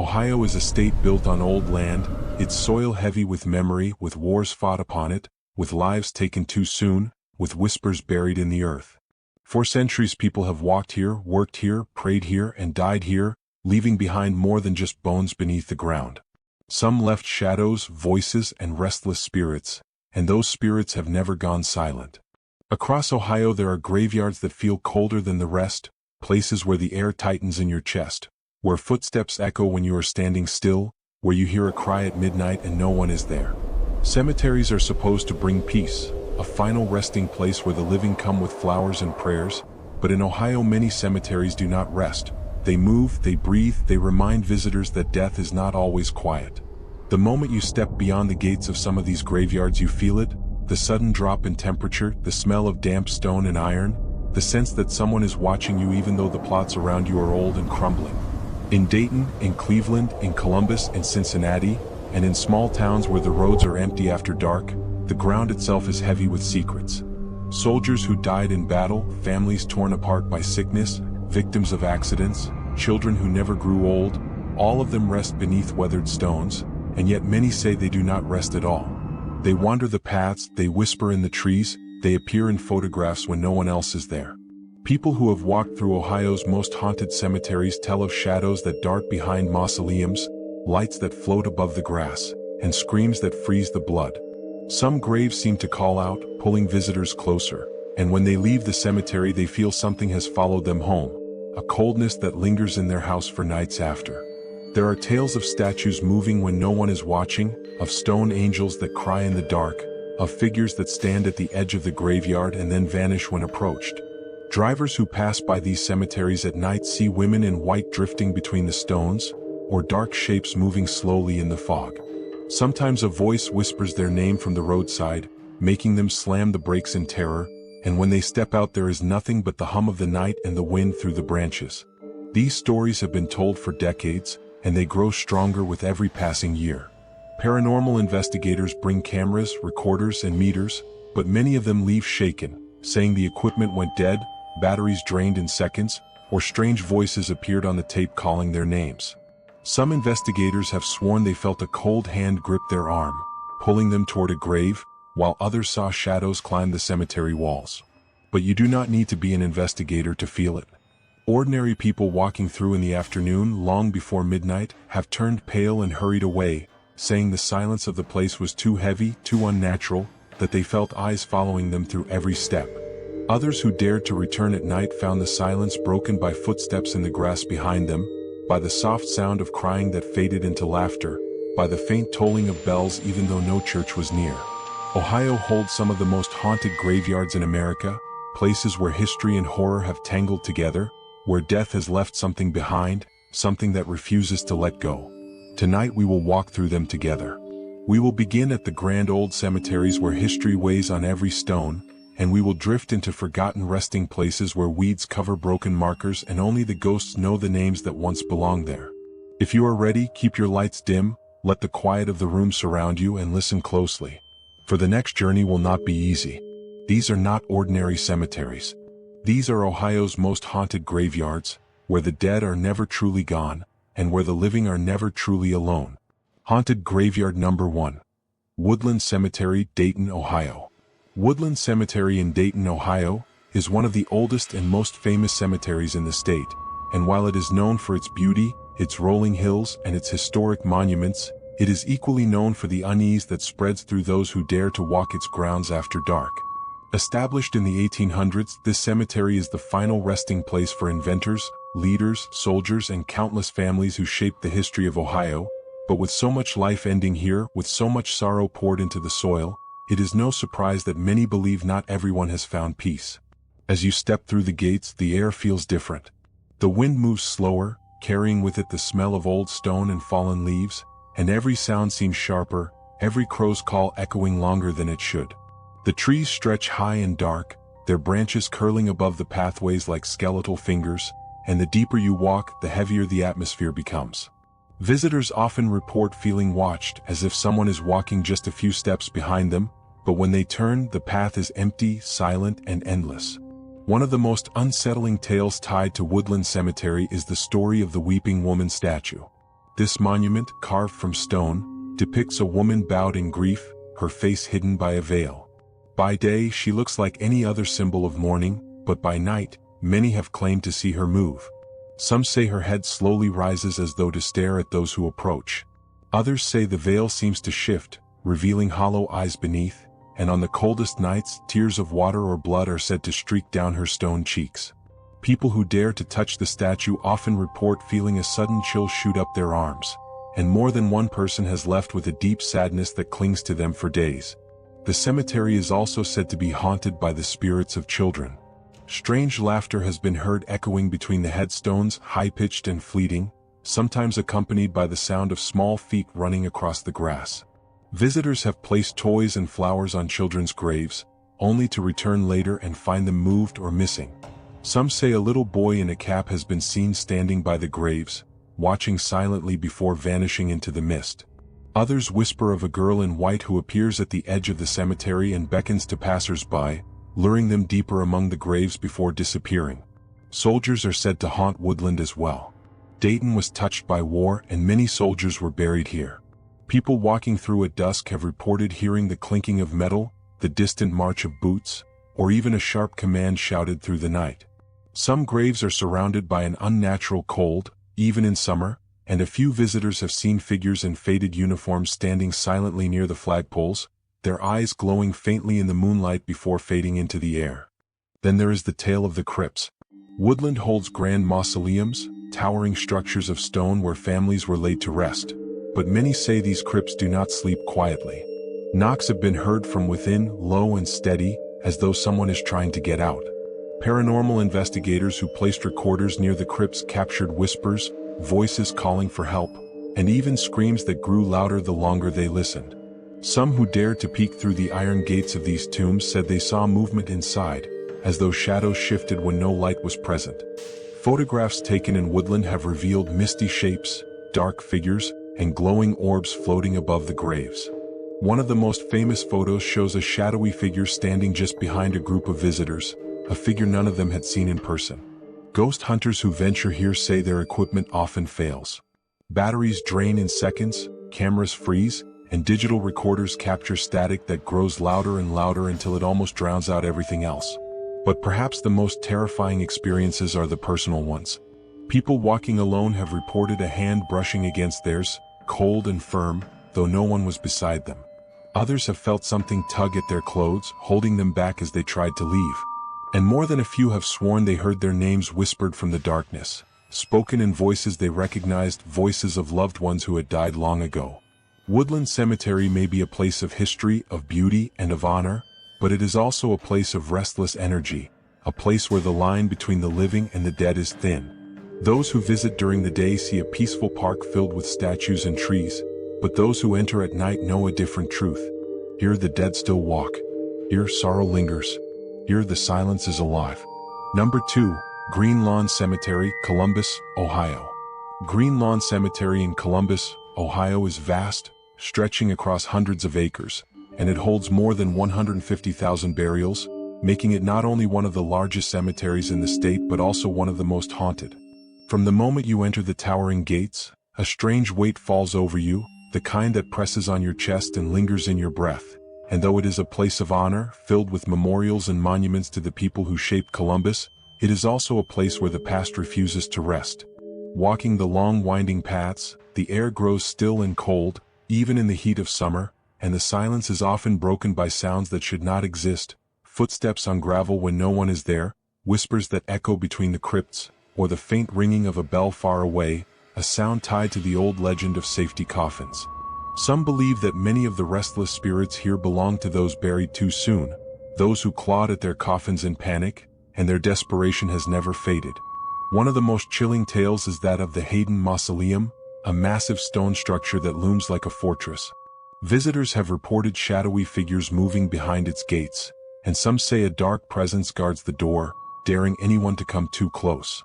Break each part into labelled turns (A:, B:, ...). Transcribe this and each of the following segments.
A: Ohio is a state built on old land, its soil heavy with memory, with wars fought upon it, with lives taken too soon, with whispers buried in the earth. For centuries people have walked here, worked here, prayed here, and died here, leaving behind more than just bones beneath the ground. Some left shadows, voices, and restless spirits, and those spirits have never gone silent. Across Ohio there are graveyards that feel colder than the rest, places where the air tightens in your chest, where footsteps echo when you are standing still, where you hear a cry at midnight and no one is there. Cemeteries are supposed to bring peace, a final resting place where the living come with flowers and prayers, but in Ohio many cemeteries do not rest. They move, they breathe, they remind visitors that death is not always quiet. The moment you step beyond the gates of some of these graveyards you feel it, the sudden drop in temperature, the smell of damp stone and iron, the sense that someone is watching you even though the plots around you are old and crumbling. In Dayton, in Cleveland, in Columbus, in Cincinnati, and in small towns where the roads are empty after dark, the ground itself is heavy with secrets. Soldiers who died in battle, families torn apart by sickness, victims of accidents, children who never grew old, all of them rest beneath weathered stones, and yet many say they do not rest at all. They wander the paths, they whisper in the trees, they appear in photographs when no one else is there. People who have walked through Ohio's most haunted cemeteries tell of shadows that dart behind mausoleums, lights that float above the grass, and screams that freeze the blood. Some graves seem to call out, pulling visitors closer, and when they leave the cemetery they feel something has followed them home, a coldness that lingers in their house for nights after. There are tales of statues moving when no one is watching, of stone angels that cry in the dark, of figures that stand at the edge of the graveyard and then vanish when approached. Drivers who pass by these cemeteries at night see women in white drifting between the stones, or dark shapes moving slowly in the fog. Sometimes a voice whispers their name from the roadside, making them slam the brakes in terror, and when they step out there is nothing but the hum of the night and the wind through the branches. These stories have been told for decades, and they grow stronger with every passing year. Paranormal investigators bring cameras, recorders, and meters, but many of them leave shaken, saying the equipment went dead, batteries drained in seconds, or strange voices appeared on the tape calling their names. Some investigators have sworn they felt a cold hand grip their arm, pulling them toward a grave, while others saw shadows climb the cemetery walls. But you do not need to be an investigator to feel it. Ordinary people walking through in the afternoon, long before midnight, have turned pale and hurried away, saying the silence of the place was too heavy, too unnatural, that they felt eyes following them through every step. Others who dared to return at night found the silence broken by footsteps in the grass behind them, by the soft sound of crying that faded into laughter, by the faint tolling of bells even though no church was near. Ohio holds some of the most haunted graveyards in America, places where history and horror have tangled together, where death has left something behind, something that refuses to let go. Tonight we will walk through them together. We will begin at the grand old cemeteries where history weighs on every stone, and we will drift into forgotten resting places where weeds cover broken markers and only the ghosts know the names that once belonged there. If you are ready, keep your lights dim, let the quiet of the room surround you, and listen closely. For the next journey will not be easy. These are not ordinary cemeteries. These are Ohio's most haunted graveyards, where the dead are never truly gone, and where the living are never truly alone. Haunted Graveyard Number 1. Woodland Cemetery, Dayton, Ohio. Woodland Cemetery in Dayton, Ohio, is one of the oldest and most famous cemeteries in the state, and while it is known for its beauty, its rolling hills, and its historic monuments, it is equally known for the unease that spreads through those who dare to walk its grounds after dark. Established in the 1800s, this cemetery is the final resting place for inventors, leaders, soldiers, and countless families who shaped the history of Ohio. But with so much life ending here, with so much sorrow poured into the soil, it is no surprise that many believe not everyone has found peace. As you step through the gates, the air feels different. The wind moves slower, carrying with it the smell of old stone and fallen leaves, and every sound seems sharper, every crow's call echoing longer than it should. The trees stretch high and dark, their branches curling above the pathways like skeletal fingers, and the deeper you walk, the heavier the atmosphere becomes. Visitors often report feeling watched, as if someone is walking just a few steps behind them, but when they turn, the path is empty, silent, and endless. One of the most unsettling tales tied to Woodland Cemetery is the story of the Weeping Woman statue. This monument, carved from stone, depicts a woman bowed in grief, her face hidden by a veil. By day she looks like any other symbol of mourning, but by night, many have claimed to see her move. Some say her head slowly rises as though to stare at those who approach. Others say the veil seems to shift, revealing hollow eyes beneath, and on the coldest nights, tears of water or blood are said to streak down her stone cheeks. People who dare to touch the statue often report feeling a sudden chill shoot up their arms, and more than one person has left with a deep sadness that clings to them for days. The cemetery is also said to be haunted by the spirits of children. Strange laughter has been heard echoing between the headstones, high-pitched and fleeting, sometimes accompanied by the sound of small feet running across the grass. Visitors have placed toys and flowers on children's graves, only to return later and find them moved or missing. Some say a little boy in a cap has been seen standing by the graves, watching silently before vanishing into the mist. Others whisper of a girl in white who appears at the edge of the cemetery and beckons to passers-by, luring them deeper among the graves before disappearing. Soldiers are said to haunt Woodland as well. Dayton was touched by war and many soldiers were buried here. People walking through at dusk have reported hearing the clinking of metal, the distant march of boots, or even a sharp command shouted through the night. Some graves are surrounded by an unnatural cold, even in summer, and a few visitors have seen figures in faded uniforms standing silently near the flagpoles, their eyes glowing faintly in the moonlight before fading into the air. Then there is the tale of the crypts. Woodland holds grand mausoleums, towering structures of stone where families were laid to rest, but many say these crypts do not sleep quietly. Knocks have been heard from within, low and steady, as though someone is trying to get out. Paranormal investigators who placed recorders near the crypts captured whispers, voices calling for help, and even screams that grew louder the longer they listened. Some who dared to peek through the iron gates of these tombs said they saw movement inside, as though shadows shifted when no light was present. Photographs taken in Woodland have revealed misty shapes, dark figures, and glowing orbs floating above the graves. One of the most famous photos shows a shadowy figure standing just behind a group of visitors, a figure none of them had seen in person. Ghost hunters who venture here say their equipment often fails. Batteries drain in seconds, cameras freeze, and digital recorders capture static that grows louder and louder until it almost drowns out everything else. But perhaps the most terrifying experiences are the personal ones. People walking alone have reported a hand brushing against theirs, cold and firm, though no one was beside them. Others have felt something tug at their clothes, holding them back as they tried to leave. And more than a few have sworn they heard their names whispered from the darkness, spoken in voices they recognized, voices of loved ones who had died long ago. Woodland Cemetery may be a place of history, of beauty, and of honor, but it is also a place of restless energy, a place where the line between the living and the dead is thin. Those who visit during the day see a peaceful park filled with statues and trees, but those who enter at night know a different truth. Here the dead still walk. Here sorrow lingers. Here the silence is alive. Number 2, Green Lawn Cemetery, Columbus, Ohio. Green Lawn Cemetery in Columbus, Ohio is vast, stretching across hundreds of acres, and it holds more than 150,000 burials, making it not only one of the largest cemeteries in the state but also one of the most haunted. From the moment you enter the towering gates, a strange weight falls over you, the kind that presses on your chest and lingers in your breath. And though it is a place of honor, filled with memorials and monuments to the people who shaped Columbus, it is also a place where the past refuses to rest. Walking the long winding paths, the air grows still and cold, even in the heat of summer, and the silence is often broken by sounds that should not exist, footsteps on gravel when no one is there, whispers that echo between the crypts, or the faint ringing of a bell far away, a sound tied to the old legend of safety coffins. Some believe that many of the restless spirits here belong to those buried too soon, those who clawed at their coffins in panic, and their desperation has never faded. One of the most chilling tales is that of the Hayden Mausoleum, a massive stone structure that looms like a fortress. Visitors have reported shadowy figures moving behind its gates, and some say a dark presence guards the door, daring anyone to come too close.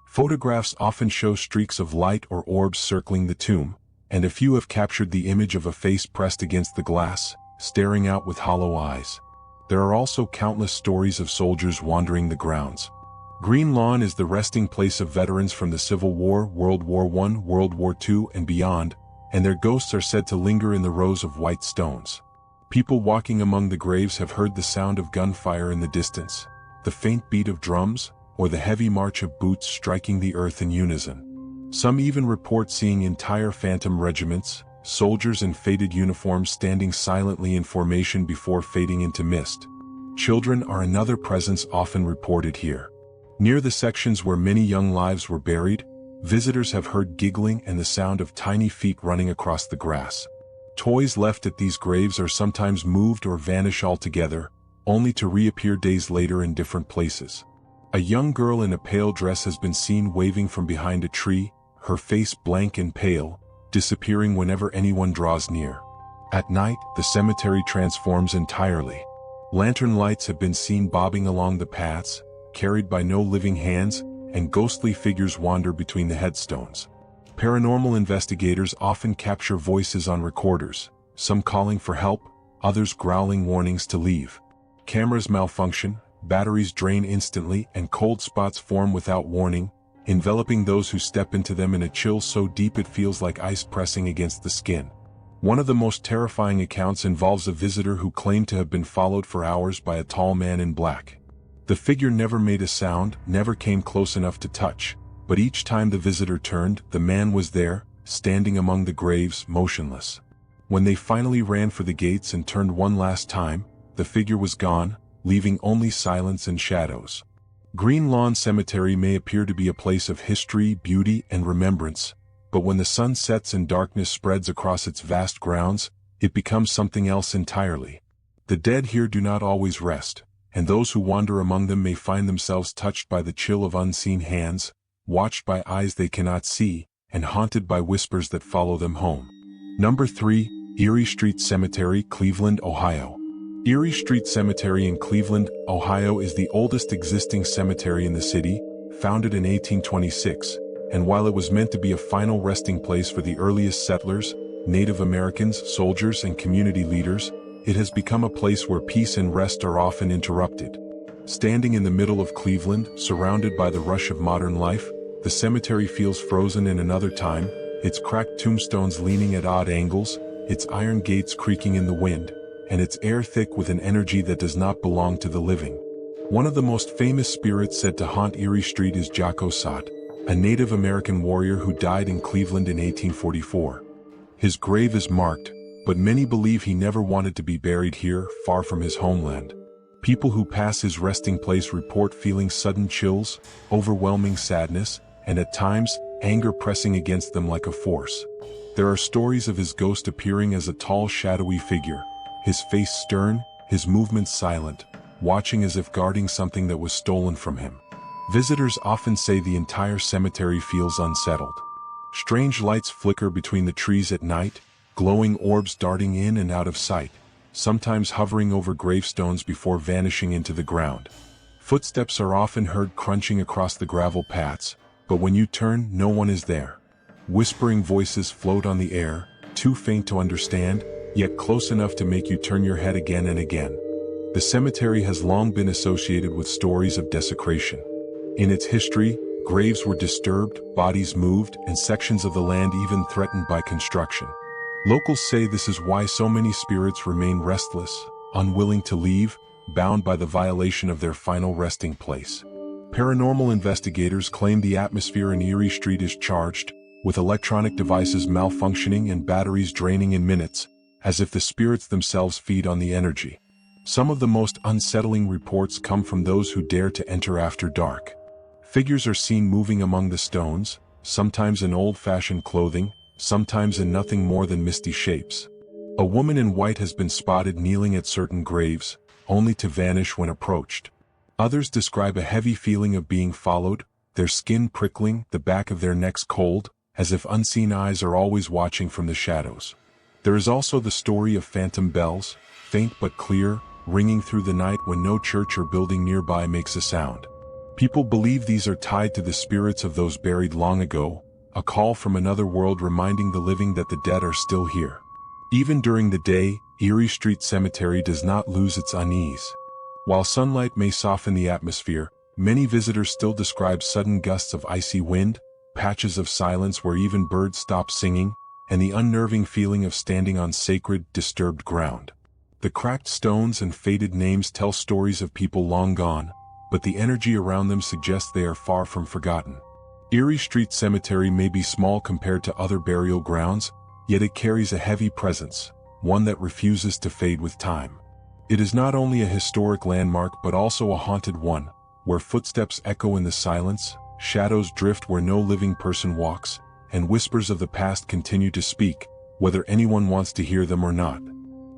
A: Photographs often show streaks of light or orbs circling the tomb, and a few have captured the image of a face pressed against the glass, staring out with hollow eyes. There are also countless stories of soldiers wandering the grounds. Green Lawn is the resting place of veterans from the Civil War, World War I, World War II, and beyond, and their ghosts are said to linger in the rows of white stones. People walking among the graves have heard the sound of gunfire in the distance, the faint beat of drums, or the heavy march of boots striking the earth in unison. Some even report seeing entire phantom regiments, soldiers in faded uniforms standing silently in formation before fading into mist. Children are another presence often reported here. Near the sections where many young lives were buried, visitors have heard giggling and the sound of tiny feet running across the grass. Toys left at these graves are sometimes moved or vanish altogether, only to reappear days later in different places. A young girl in a pale dress has been seen waving from behind a tree, her face blank and pale, disappearing whenever anyone draws near. At night, the cemetery transforms entirely. Lantern lights have been seen bobbing along the paths, carried by no living hands, and ghostly figures wander between the headstones. Paranormal investigators often capture voices on recorders, some calling for help, others growling warnings to leave. Cameras malfunction, batteries drain instantly, and cold spots form without warning, enveloping those who step into them in a chill so deep it feels like ice pressing against the skin. One of the most terrifying accounts involves a visitor who claimed to have been followed for hours by a tall man in black. The figure never made a sound, never came close enough to touch, but each time the visitor turned, the man was there, standing among the graves, motionless. When they finally ran for the gates and turned one last time, the figure was gone, leaving only silence and shadows. Green Lawn Cemetery may appear to be a place of history, beauty, and remembrance, but when the sun sets and darkness spreads across its vast grounds, it becomes something else entirely. The dead here do not always rest, and those who wander among them may find themselves touched by the chill of unseen hands, watched by eyes they cannot see, and haunted by whispers that follow them home. Number 3, Eerie Street Cemetery, Cleveland, Ohio. Eerie Street Cemetery in Cleveland, Ohio is the oldest existing cemetery in the city, founded in 1826, and while it was meant to be a final resting place for the earliest settlers, Native Americans, soldiers, and community leaders, it has become a place where peace and rest are often interrupted. Standing in the middle of Cleveland, surrounded by the rush of modern life, the cemetery feels frozen in another time, its cracked tombstones leaning at odd angles, its iron gates creaking in the wind, and its air thick with an energy that does not belong to the living. One of the most famous spirits said to haunt Eerie Street is Jocko Sot, a Native American warrior who died in Cleveland in 1844. His grave is marked, but many believe he never wanted to be buried here, far from his homeland. People who pass his resting place report feeling sudden chills, overwhelming sadness, and at times, anger pressing against them like a force. There are stories of his ghost appearing as a tall, shadowy figure, his face stern, his movements silent, watching as if guarding something that was stolen from him. Visitors often say the entire cemetery feels unsettled. Strange lights flicker between the trees at night, glowing orbs darting in and out of sight, sometimes hovering over gravestones before vanishing into the ground. Footsteps are often heard crunching across the gravel paths, but when you turn, no one is there. Whispering voices float on the air, too faint to understand, yet close enough to make you turn your head again and again. The cemetery has long been associated with stories of desecration. In its history, graves were disturbed, bodies moved, and sections of the land even threatened by construction. Locals say this is why so many spirits remain restless, unwilling to leave, bound by the violation of their final resting place. Paranormal investigators claim the atmosphere in Eerie Street is charged, with electronic devices malfunctioning and batteries draining in minutes, as if the spirits themselves feed on the energy. Some of the most unsettling reports come from those who dare to enter after dark. Figures are seen moving among the stones, sometimes in old-fashioned clothing, sometimes in nothing more than misty shapes. A woman in white has been spotted kneeling at certain graves, only to vanish when approached. Others describe a heavy feeling of being followed, their skin prickling, the back of their necks cold, as if unseen eyes are always watching from the shadows. There is also the story of phantom bells, faint but clear, ringing through the night when no church or building nearby makes a sound. People believe these are tied to the spirits of those buried long ago, a call from another world reminding the living that the dead are still here. Even during the day, Eerie Street Cemetery does not lose its unease. While sunlight may soften the atmosphere, Many visitors still describe sudden gusts of icy wind, patches of silence where even birds stop singing, and the unnerving feeling of standing on sacred, disturbed ground. The cracked stones and faded names tell stories of people long gone, but the energy around them suggests they are far from forgotten. Eerie Street Cemetery may be small compared to other burial grounds, yet it carries a heavy presence, one that refuses to fade with time. It is not only a historic landmark but also a haunted one, where footsteps echo in the silence, shadows drift where no living person walks, and whispers of the past continue to speak, whether anyone wants to hear them or not.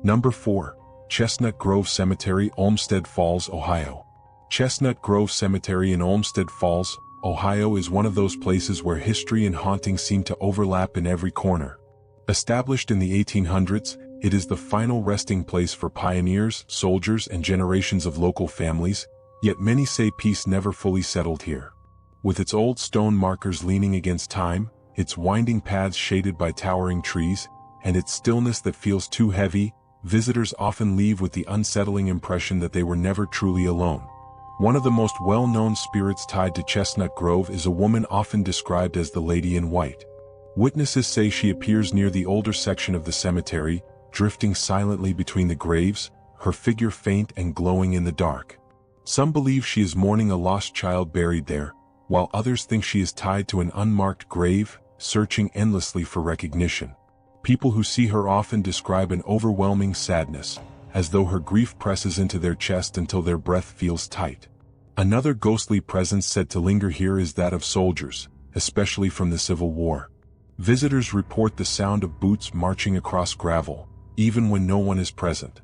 A: Number 4. Chestnut Grove Cemetery, Olmsted Falls, Ohio. Chestnut Grove Cemetery in Olmsted Falls, Ohio is one of those places where history and haunting seem to overlap in every corner. Established in the 1800s, it is the final resting place for pioneers, soldiers, and generations of local families, yet many say peace never fully settled here. With its old stone markers leaning against time, its winding paths shaded by towering trees, and its stillness that feels too heavy, visitors often leave with the unsettling impression that they were never truly alone. One of the most well-known spirits tied to Chestnut Grove is a woman often described as the Lady in White. Witnesses say she appears near the older section of the cemetery, drifting silently between the graves, her figure faint and glowing in the dark. Some believe she is mourning a lost child buried there, while others think she is tied to an unmarked grave, searching endlessly for recognition. People who see her often describe an overwhelming sadness, as though her grief presses into their chest until their breath feels tight. Another ghostly presence said to linger here is that of soldiers, especially from the Civil War. Visitors report the sound of boots marching across gravel, even when no one is present.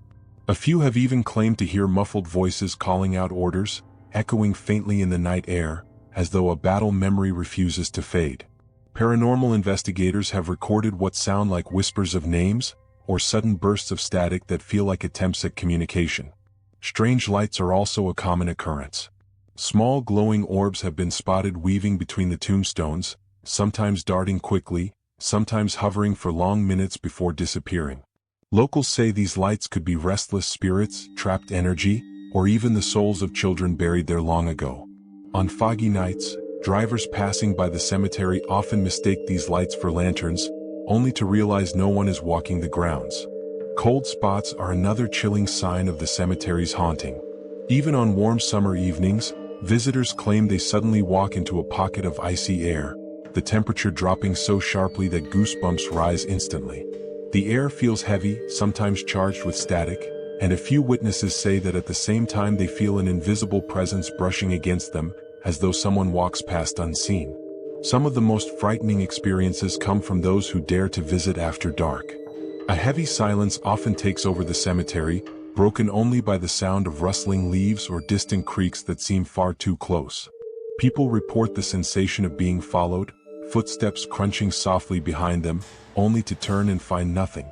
A: A few have even claimed to hear muffled voices calling out orders, echoing faintly in the night air, as though a battle memory refuses to fade. Paranormal investigators have recorded what sound like whispers of names, or sudden bursts of static that feel like attempts at communication. Strange lights are also a common occurrence. Small glowing orbs have been spotted weaving between the tombstones, sometimes darting quickly, sometimes hovering for long minutes before disappearing. Locals say these lights could be restless spirits, trapped energy, or even the souls of children buried there long ago. On foggy nights, drivers passing by the cemetery often mistake these lights for lanterns, only to realize no one is walking the grounds. Cold spots are another chilling sign of the cemetery's haunting. Even on warm summer evenings, visitors claim they suddenly walk into a pocket of icy air, the temperature dropping so sharply that goosebumps rise instantly. The air feels heavy, sometimes charged with static, and a few witnesses say that at the same time they feel an invisible presence brushing against them, as though someone walks past unseen. Some of the most frightening experiences come from those who dare to visit after dark. A heavy silence often takes over the cemetery, broken only by the sound of rustling leaves or distant creaks that seem far too close. People report the sensation of being followed, footsteps crunching softly behind them, only to turn and find nothing.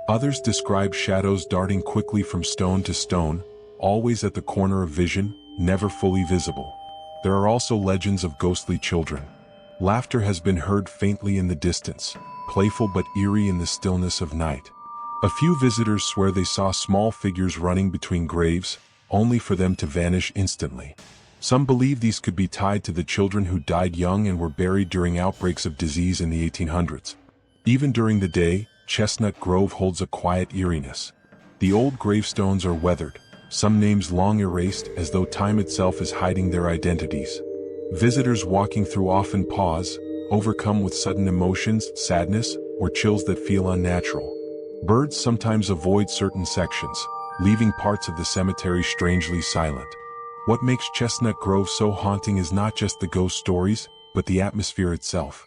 A: Others describe shadows darting quickly from stone to stone, always at the corner of vision, never fully visible. There are also legends of ghostly children. Laughter has been heard faintly in the distance, playful but eerie in the stillness of night. A few visitors swear they saw small figures running between graves, only for them to vanish instantly. Some believe these could be tied to the children who died young and were buried during outbreaks of disease in the 1800s. Even during the day, Chestnut Grove holds a quiet eeriness. The old gravestones are weathered, some names long erased as though time itself is hiding their identities. Visitors walking through often pause, overcome with sudden emotions, sadness, or chills that feel unnatural. Birds sometimes avoid certain sections, leaving parts of the cemetery strangely silent. What makes Chestnut Grove so haunting is not just the ghost stories, but the atmosphere itself.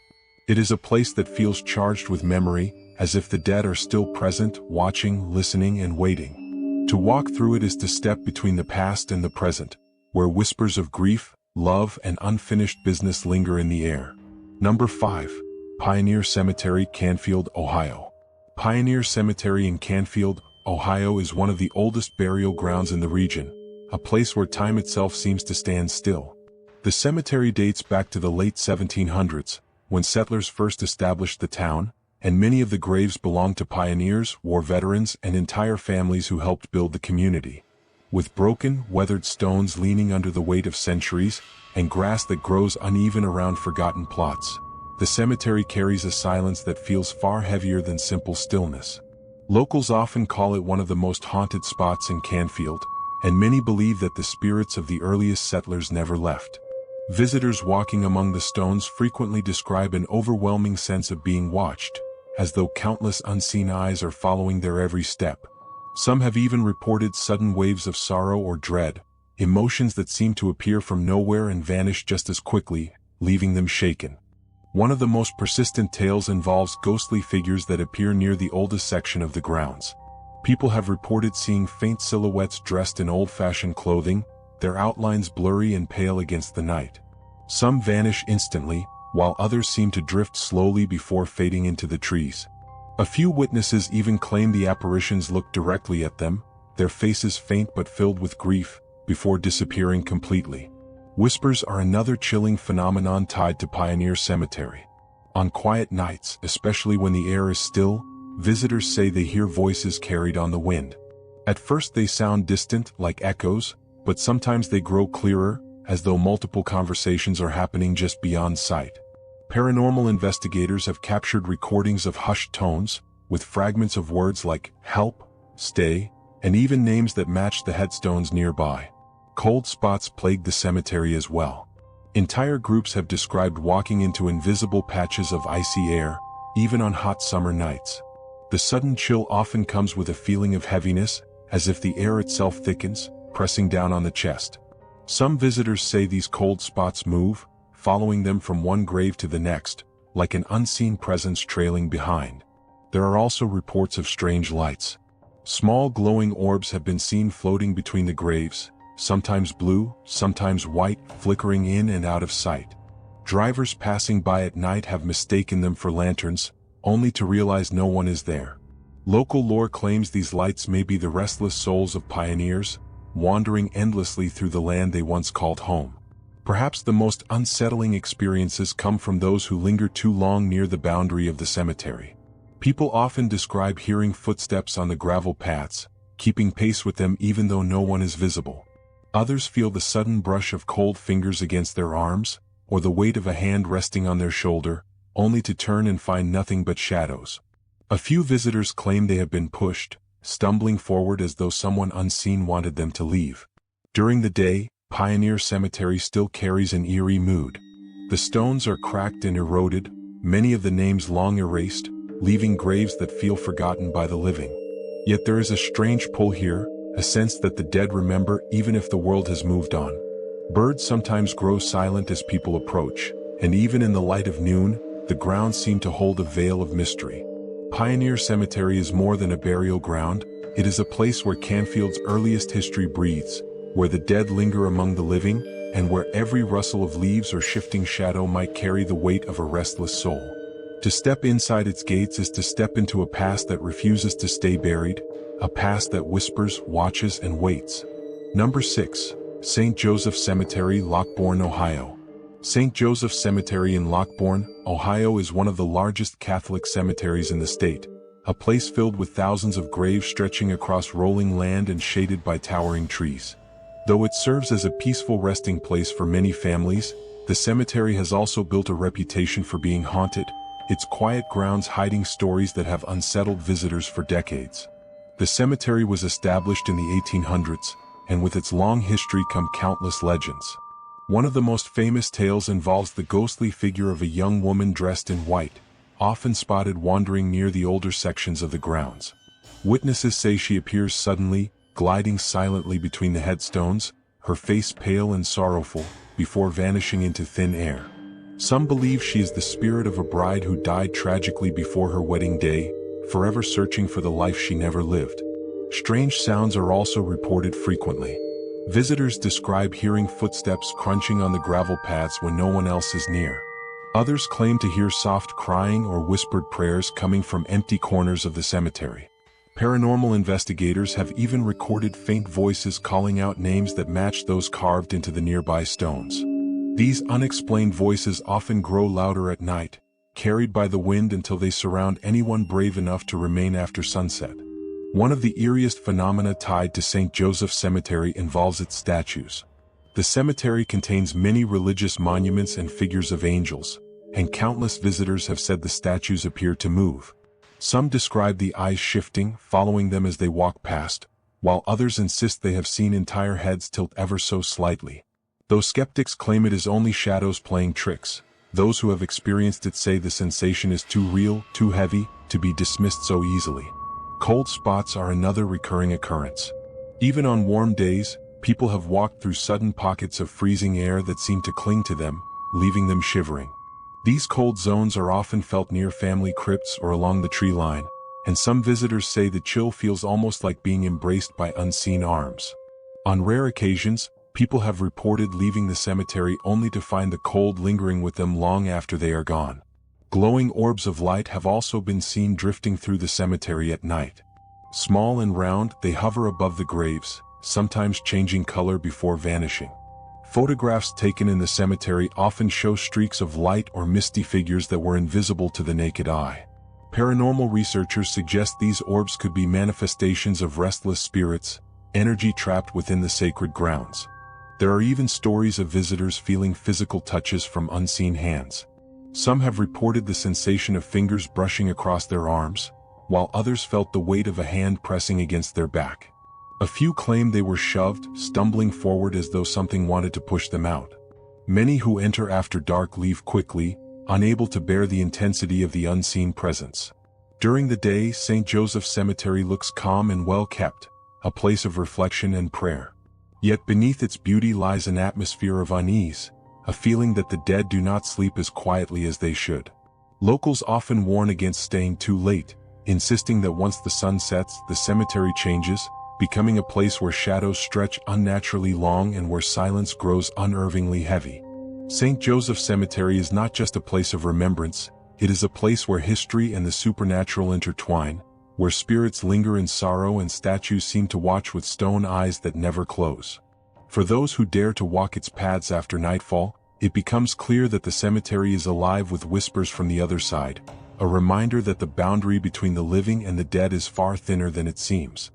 A: It is a place that feels charged with memory, as if the dead are still present, watching, listening, and waiting. To walk through it is to step between the past and the present, where whispers of grief, love, and unfinished business linger in the air. Number 5. Pioneer Cemetery, Canfield, Ohio. Pioneer Cemetery in Canfield, Ohio is one of the oldest burial grounds in the region, a place where time itself seems to stand still. The cemetery dates back to the late 1700s, when settlers first established the town, and many of the graves belong to pioneers, war veterans, and entire families who helped build the community. with broken, weathered stones leaning under the weight of centuries, and grass that grows uneven around forgotten plots. The cemetery carries a silence that feels far heavier than simple stillness. Locals often call it one of the most haunted spots in Canfield, and many believe that the spirits of the earliest settlers never left. Visitors walking among the stones frequently describe an overwhelming sense of being watched, as though countless unseen eyes are following their every step. Some have even reported sudden waves of sorrow or dread, emotions that seem to appear from nowhere and vanish just as quickly, leaving them shaken. One of the most persistent tales involves ghostly figures that appear near the oldest section of the grounds. People have reported seeing faint silhouettes dressed in old-fashioned clothing, their outlines blurry and pale against the night. Some vanish instantly, while others seem to drift slowly before fading into the trees. A few witnesses even claim the apparitions look directly at them, their faces faint but filled with grief, before disappearing completely. Whispers are another chilling phenomenon tied to Pioneer Cemetery. On quiet nights, especially when the air is still, visitors say they hear voices carried on the wind. At first they sound distant, like echoes, but sometimes they grow clearer, as though multiple conversations are happening just beyond sight. Paranormal investigators have captured recordings of hushed tones, with fragments of words like help, stay, and even names that match the headstones nearby. Cold spots plague the cemetery as well. Entire groups have described walking into invisible patches of icy air, even on hot summer nights. The sudden chill often comes with a feeling of heaviness, as if the air itself thickens, pressing down on the chest. Some visitors say these cold spots move, following them from one grave to the next, like an unseen presence trailing behind. There are also reports of strange lights. Small glowing orbs have been seen floating between the graves, sometimes blue, sometimes white, flickering in and out of sight. Drivers passing by at night have mistaken them for lanterns, only to realize no one is there. Local lore claims these lights may be the restless souls of pioneers, wandering endlessly through the land they once called home. Perhaps the most unsettling experiences come from those who linger too long near the boundary of the cemetery. People often describe hearing footsteps on the gravel paths, keeping pace with them even though no one is visible. Others feel the sudden brush of cold fingers against their arms, or the weight of a hand resting on their shoulder, only to turn and find nothing but shadows. A few visitors claim they have been pushed, stumbling forward as though someone unseen wanted them to leave. During the day, Pioneer Cemetery still carries an eerie mood. The stones are cracked and eroded, many of the names long erased, leaving graves that feel forgotten by the living. Yet there is a strange pull here, a sense that the dead remember even if the world has moved on. Birds sometimes grow silent as people approach, and even in the light of noon, the grounds seem to hold a veil of mystery. Pioneer Cemetery is more than a burial ground, it is a place where Canfield's earliest history breathes, where the dead linger among the living, and where every rustle of leaves or shifting shadow might carry the weight of a restless soul. To step inside its gates is to step into a past that refuses to stay buried, a past that whispers, watches, and waits. Number 6. St. Joseph Cemetery, Lockbourne, Ohio. St. Joseph Cemetery in Lockbourne, Ohio is one of the largest Catholic cemeteries in the state, a place filled with thousands of graves stretching across rolling land and shaded by towering trees. Though it serves as a peaceful resting place for many families, the cemetery has also built a reputation for being haunted, its quiet grounds hiding stories that have unsettled visitors for decades. The cemetery was established in the 1800s, and with its long history come countless legends. One of the most famous tales involves the ghostly figure of a young woman dressed in white, often spotted wandering near the older sections of the grounds. Witnesses say she appears suddenly, gliding silently between the headstones, her face pale and sorrowful, before vanishing into thin air. Some believe she is the spirit of a bride who died tragically before her wedding day, forever searching for the life she never lived. Strange sounds are also reported frequently. Visitors describe hearing footsteps crunching on the gravel paths when no one else is near. Others claim to hear soft crying or whispered prayers coming from empty corners of the cemetery. Paranormal investigators have even recorded faint voices calling out names that match those carved into the nearby stones. These unexplained voices often grow louder at night, carried by the wind until they surround anyone brave enough to remain after sunset. One of the eeriest phenomena tied to St. Joseph's Cemetery involves its statues. The cemetery contains many religious monuments and figures of angels, and countless visitors have said the statues appear to move. Some describe the eyes shifting, following them as they walk past, while others insist they have seen entire heads tilt ever so slightly. Though skeptics claim it is only shadows playing tricks, those who have experienced it say the sensation is too real, too heavy, to be dismissed so easily. Cold spots are another recurring occurrence. Even on warm days, people have walked through sudden pockets of freezing air that seem to cling to them, leaving them shivering. These cold zones are often felt near family crypts or along the tree line, and some visitors say the chill feels almost like being embraced by unseen arms. On rare occasions, people have reported leaving the cemetery only to find the cold lingering with them long after they are gone. Glowing orbs of light have also been seen drifting through the cemetery at night. Small and round, they hover above the graves, sometimes changing color before vanishing. Photographs taken in the cemetery often show streaks of light or misty figures that were invisible to the naked eye. Paranormal researchers suggest these orbs could be manifestations of restless spirits, energy trapped within the sacred grounds. There are even stories of visitors feeling physical touches from unseen hands. Some have reported the sensation of fingers brushing across their arms, while others felt the weight of a hand pressing against their back. A few claim they were shoved, stumbling forward as though something wanted to push them out. Many who enter after dark leave quickly, unable to bear the intensity of the unseen presence. During the day, St. Joseph's Cemetery looks calm and well kept, a place of reflection and prayer. Yet beneath its beauty lies an atmosphere of unease, a feeling that the dead do not sleep as quietly as they should. Locals often warn against staying too late, insisting that once the sun sets, the cemetery changes, becoming a place where shadows stretch unnaturally long and where silence grows unnervingly heavy. St. Joseph's Cemetery is not just a place of remembrance, it is a place where history and the supernatural intertwine, where spirits linger in sorrow and statues seem to watch with stone eyes that never close. For those who dare to walk its paths after nightfall, it becomes clear that the cemetery is alive with whispers from the other side, a reminder that the boundary between the living and the dead is far thinner than it seems.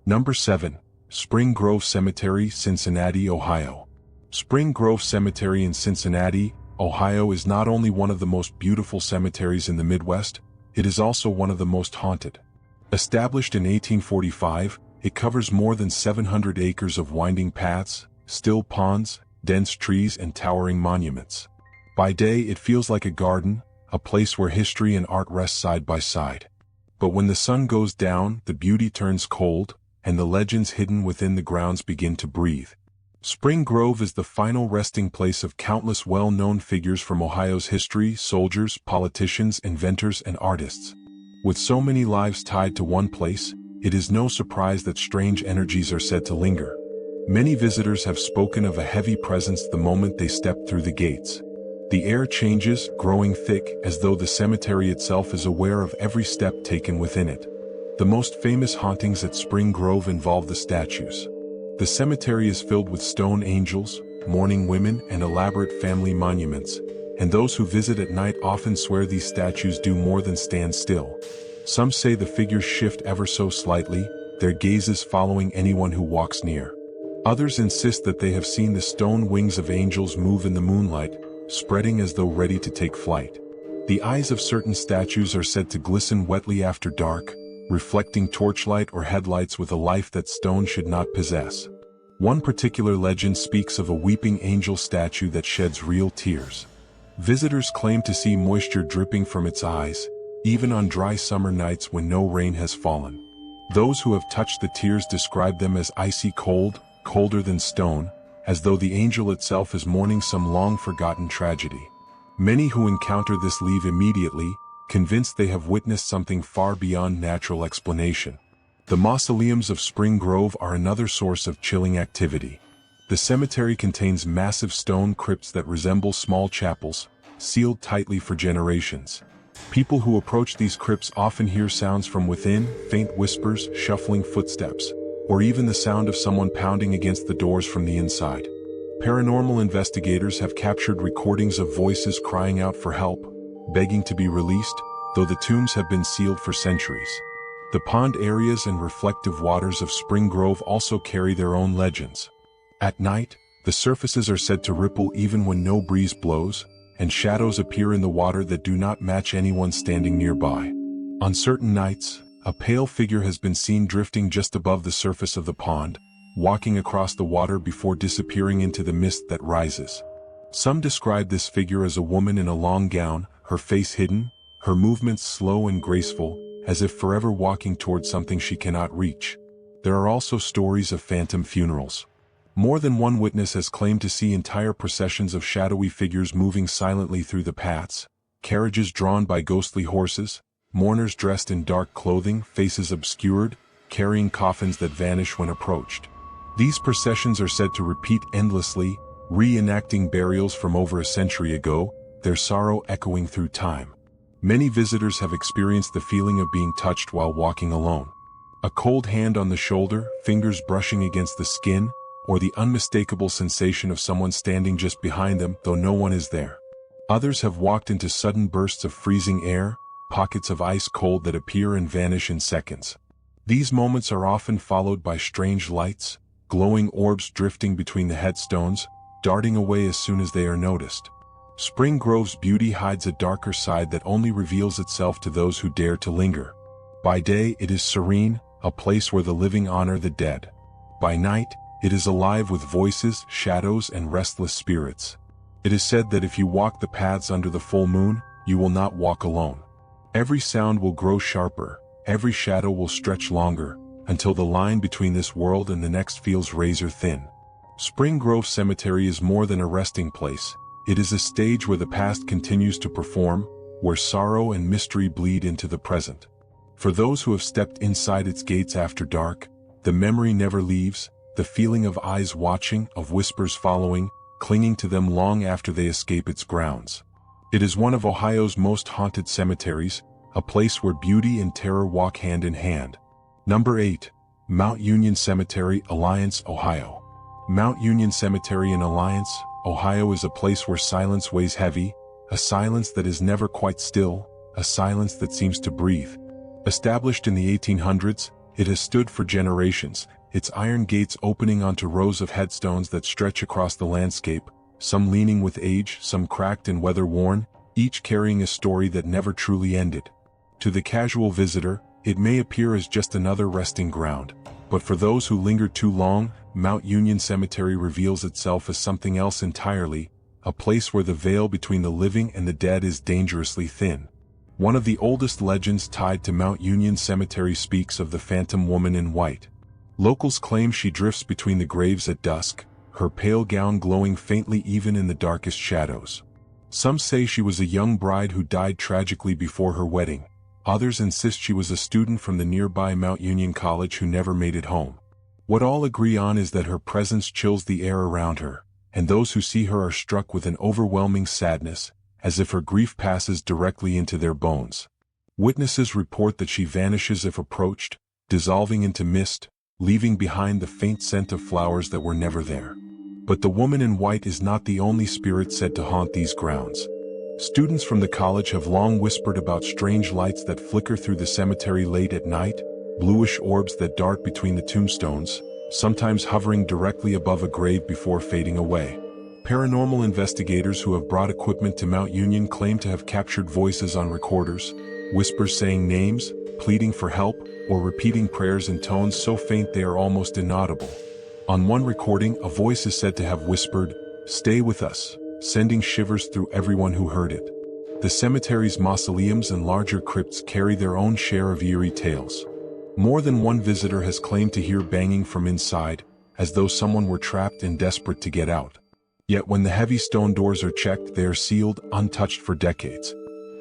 A: Number 7. Spring Grove Cemetery, Cincinnati, Ohio. Spring Grove Cemetery in Cincinnati, Ohio is not only one of the most beautiful cemeteries in the Midwest, it is also one of the most haunted. Established in 1845, it covers more than 700 acres of winding paths, still ponds, dense trees and towering monuments. By day it feels like a garden, a place where history and art rest side by side. But when the sun goes down, the beauty turns cold, and the legends hidden within the grounds begin to breathe. Spring Grove is the final resting place of countless well-known figures from Ohio's history: soldiers, politicians, inventors, and artists. With so many lives tied to one place, it is no surprise that strange energies are said to linger. Many visitors have spoken of a heavy presence the moment they step through the gates. The air changes, growing thick, as though the cemetery itself is aware of every step taken within it. The most famous hauntings at Spring Grove involve the statues. The cemetery is filled with stone angels, mourning women, and elaborate family monuments, and those who visit at night often swear these statues do more than stand still. Some say the figures shift ever so slightly, their gazes following anyone who walks near. Others insist that they have seen the stone wings of angels move in the moonlight, spreading as though ready to take flight. The eyes of certain statues are said to glisten wetly after dark, reflecting torchlight or headlights with a life that stone should not possess. One particular legend speaks of a weeping angel statue that sheds real tears. Visitors claim to see moisture dripping from its eyes, even on dry summer nights when no rain has fallen. Those who have touched the tears describe them as icy cold, colder than stone, as though the angel itself is mourning some long-forgotten tragedy. Many who encounter this leave immediately, convinced they have witnessed something far beyond natural explanation. The mausoleums of Spring Grove are another source of chilling activity. The cemetery contains massive stone crypts that resemble small chapels, sealed tightly for generations. People who approach these crypts often hear sounds from within, faint whispers, shuffling footsteps, or even the sound of someone pounding against the doors from the inside. Paranormal investigators have captured recordings of voices crying out for help, begging to be released, though the tombs have been sealed for centuries. The pond areas and reflective waters of Spring Grove also carry their own legends. At night, the surfaces are said to ripple even when no breeze blows, and shadows appear in the water that do not match anyone standing nearby. On certain nights, a pale figure has been seen drifting just above the surface of the pond, walking across the water before disappearing into the mist that rises. Some describe this figure as a woman in a long gown, her face hidden, her movements slow and graceful, as if forever walking towards something she cannot reach. There are also stories of phantom funerals. More than one witness has claimed to see entire processions of shadowy figures moving silently through the paths, carriages drawn by ghostly horses, mourners dressed in dark clothing, faces obscured, carrying coffins that vanish when approached. These processions are said to repeat endlessly, reenacting burials from over a century ago, their sorrow echoing through time. Many visitors have experienced the feeling of being touched while walking alone. A cold hand on the shoulder, fingers brushing against the skin, or the unmistakable sensation of someone standing just behind them, though no one is there. Others have walked into sudden bursts of freezing air, pockets of ice cold that appear and vanish in seconds. These moments are often followed by strange lights, glowing orbs drifting between the headstones, darting away as soon as they are noticed. Spring Grove's beauty hides a darker side that only reveals itself to those who dare to linger. By day it is serene, a place where the living honor the dead. By night, it is alive with voices, shadows, and restless spirits. It is said that if you walk the paths under the full moon, you will not walk alone. Every sound will grow sharper, every shadow will stretch longer, until the line between this world and the next feels razor thin. Spring Grove Cemetery is more than a resting place. It is a stage where the past continues to perform, where sorrow and mystery bleed into the present. For those who have stepped inside its gates after dark, the memory never leaves, the feeling of eyes watching, of whispers following, clinging to them long after they escape its grounds. It is one of Ohio's most haunted cemeteries, a place where beauty and terror walk hand in hand. Number 8. Mount Union Cemetery, Alliance, Ohio. Mount Union Cemetery in Alliance, Ohio is a place where silence weighs heavy, a silence that is never quite still, a silence that seems to breathe. Established in the 1800s, it has stood for generations, its iron gates opening onto rows of headstones that stretch across the landscape, some leaning with age, some cracked and weather-worn, each carrying a story that never truly ended. To the casual visitor, it may appear as just another resting ground, but for those who linger too long, Mount Union Cemetery reveals itself as something else entirely, a place where the veil between the living and the dead is dangerously thin. One of the oldest legends tied to Mount Union Cemetery speaks of the phantom woman in white. Locals claim she drifts between the graves at dusk, her pale gown glowing faintly even in the darkest shadows. Some say she was a young bride who died tragically before her wedding. Others insist she was a student from the nearby Mount Union College who never made it home. What all agree on is that her presence chills the air around her, and those who see her are struck with an overwhelming sadness, as if her grief passes directly into their bones. Witnesses report that she vanishes if approached, dissolving into mist, leaving behind the faint scent of flowers that were never there. But the woman in white is not the only spirit said to haunt these grounds. Students from the college have long whispered about strange lights that flicker through the cemetery late at night, bluish orbs that dart between the tombstones, sometimes hovering directly above a grave before fading away. Paranormal investigators who have brought equipment to Mount Union claim to have captured voices on recorders, whispers saying names, pleading for help, or repeating prayers in tones so faint they are almost inaudible. On one recording, a voice is said to have whispered, "Stay with us," sending shivers through everyone who heard it. The cemetery's mausoleums and larger crypts carry their own share of eerie tales. More than one visitor has claimed to hear banging from inside, as though someone were trapped and desperate to get out. Yet when the heavy stone doors are checked, they are sealed, untouched for decades.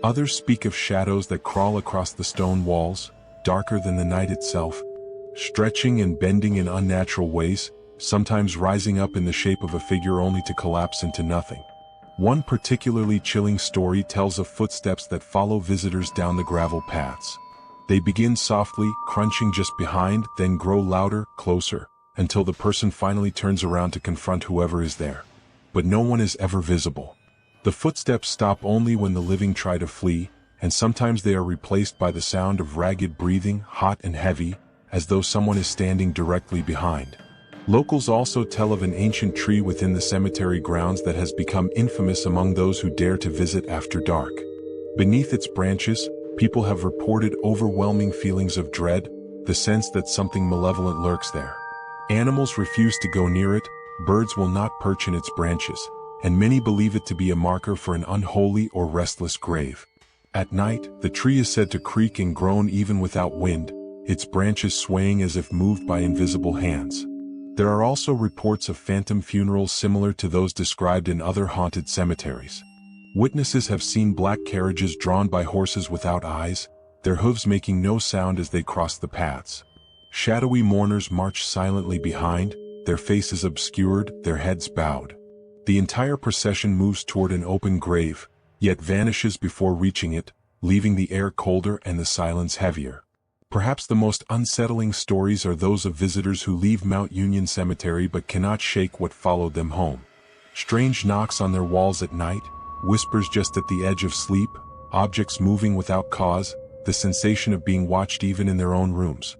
A: Others speak of shadows that crawl across the stone walls, darker than the night itself, stretching and bending in unnatural ways, sometimes rising up in the shape of a figure only to collapse into nothing. One particularly chilling story tells of footsteps that follow visitors down the gravel paths. They begin softly, crunching just behind, then grow louder, closer, until the person finally turns around to confront whoever is there. But no one is ever visible. The footsteps stop only when the living try to flee, and sometimes they are replaced by the sound of ragged breathing, hot and heavy, as though someone is standing directly behind. Locals also tell of an ancient tree within the cemetery grounds that has become infamous among those who dare to visit after dark. Beneath its branches, people have reported overwhelming feelings of dread, the sense that something malevolent lurks there. Animals refuse to go near it, birds will not perch in its branches, and many believe it to be a marker for an unholy or restless grave. At night, the tree is said to creak and groan even without wind, its branches swaying as if moved by invisible hands. There are also reports of phantom funerals similar to those described in other haunted cemeteries. Witnesses have seen black carriages drawn by horses without eyes, their hooves making no sound as they cross the paths. Shadowy mourners march silently behind, their faces obscured, their heads bowed. The entire procession moves toward an open grave, yet vanishes before reaching it, leaving the air colder and the silence heavier. Perhaps the most unsettling stories are those of visitors who leave Mount Union Cemetery but cannot shake what followed them home. Strange knocks on their walls at night, whispers just at the edge of sleep, objects moving without cause, the sensation of being watched even in their own rooms.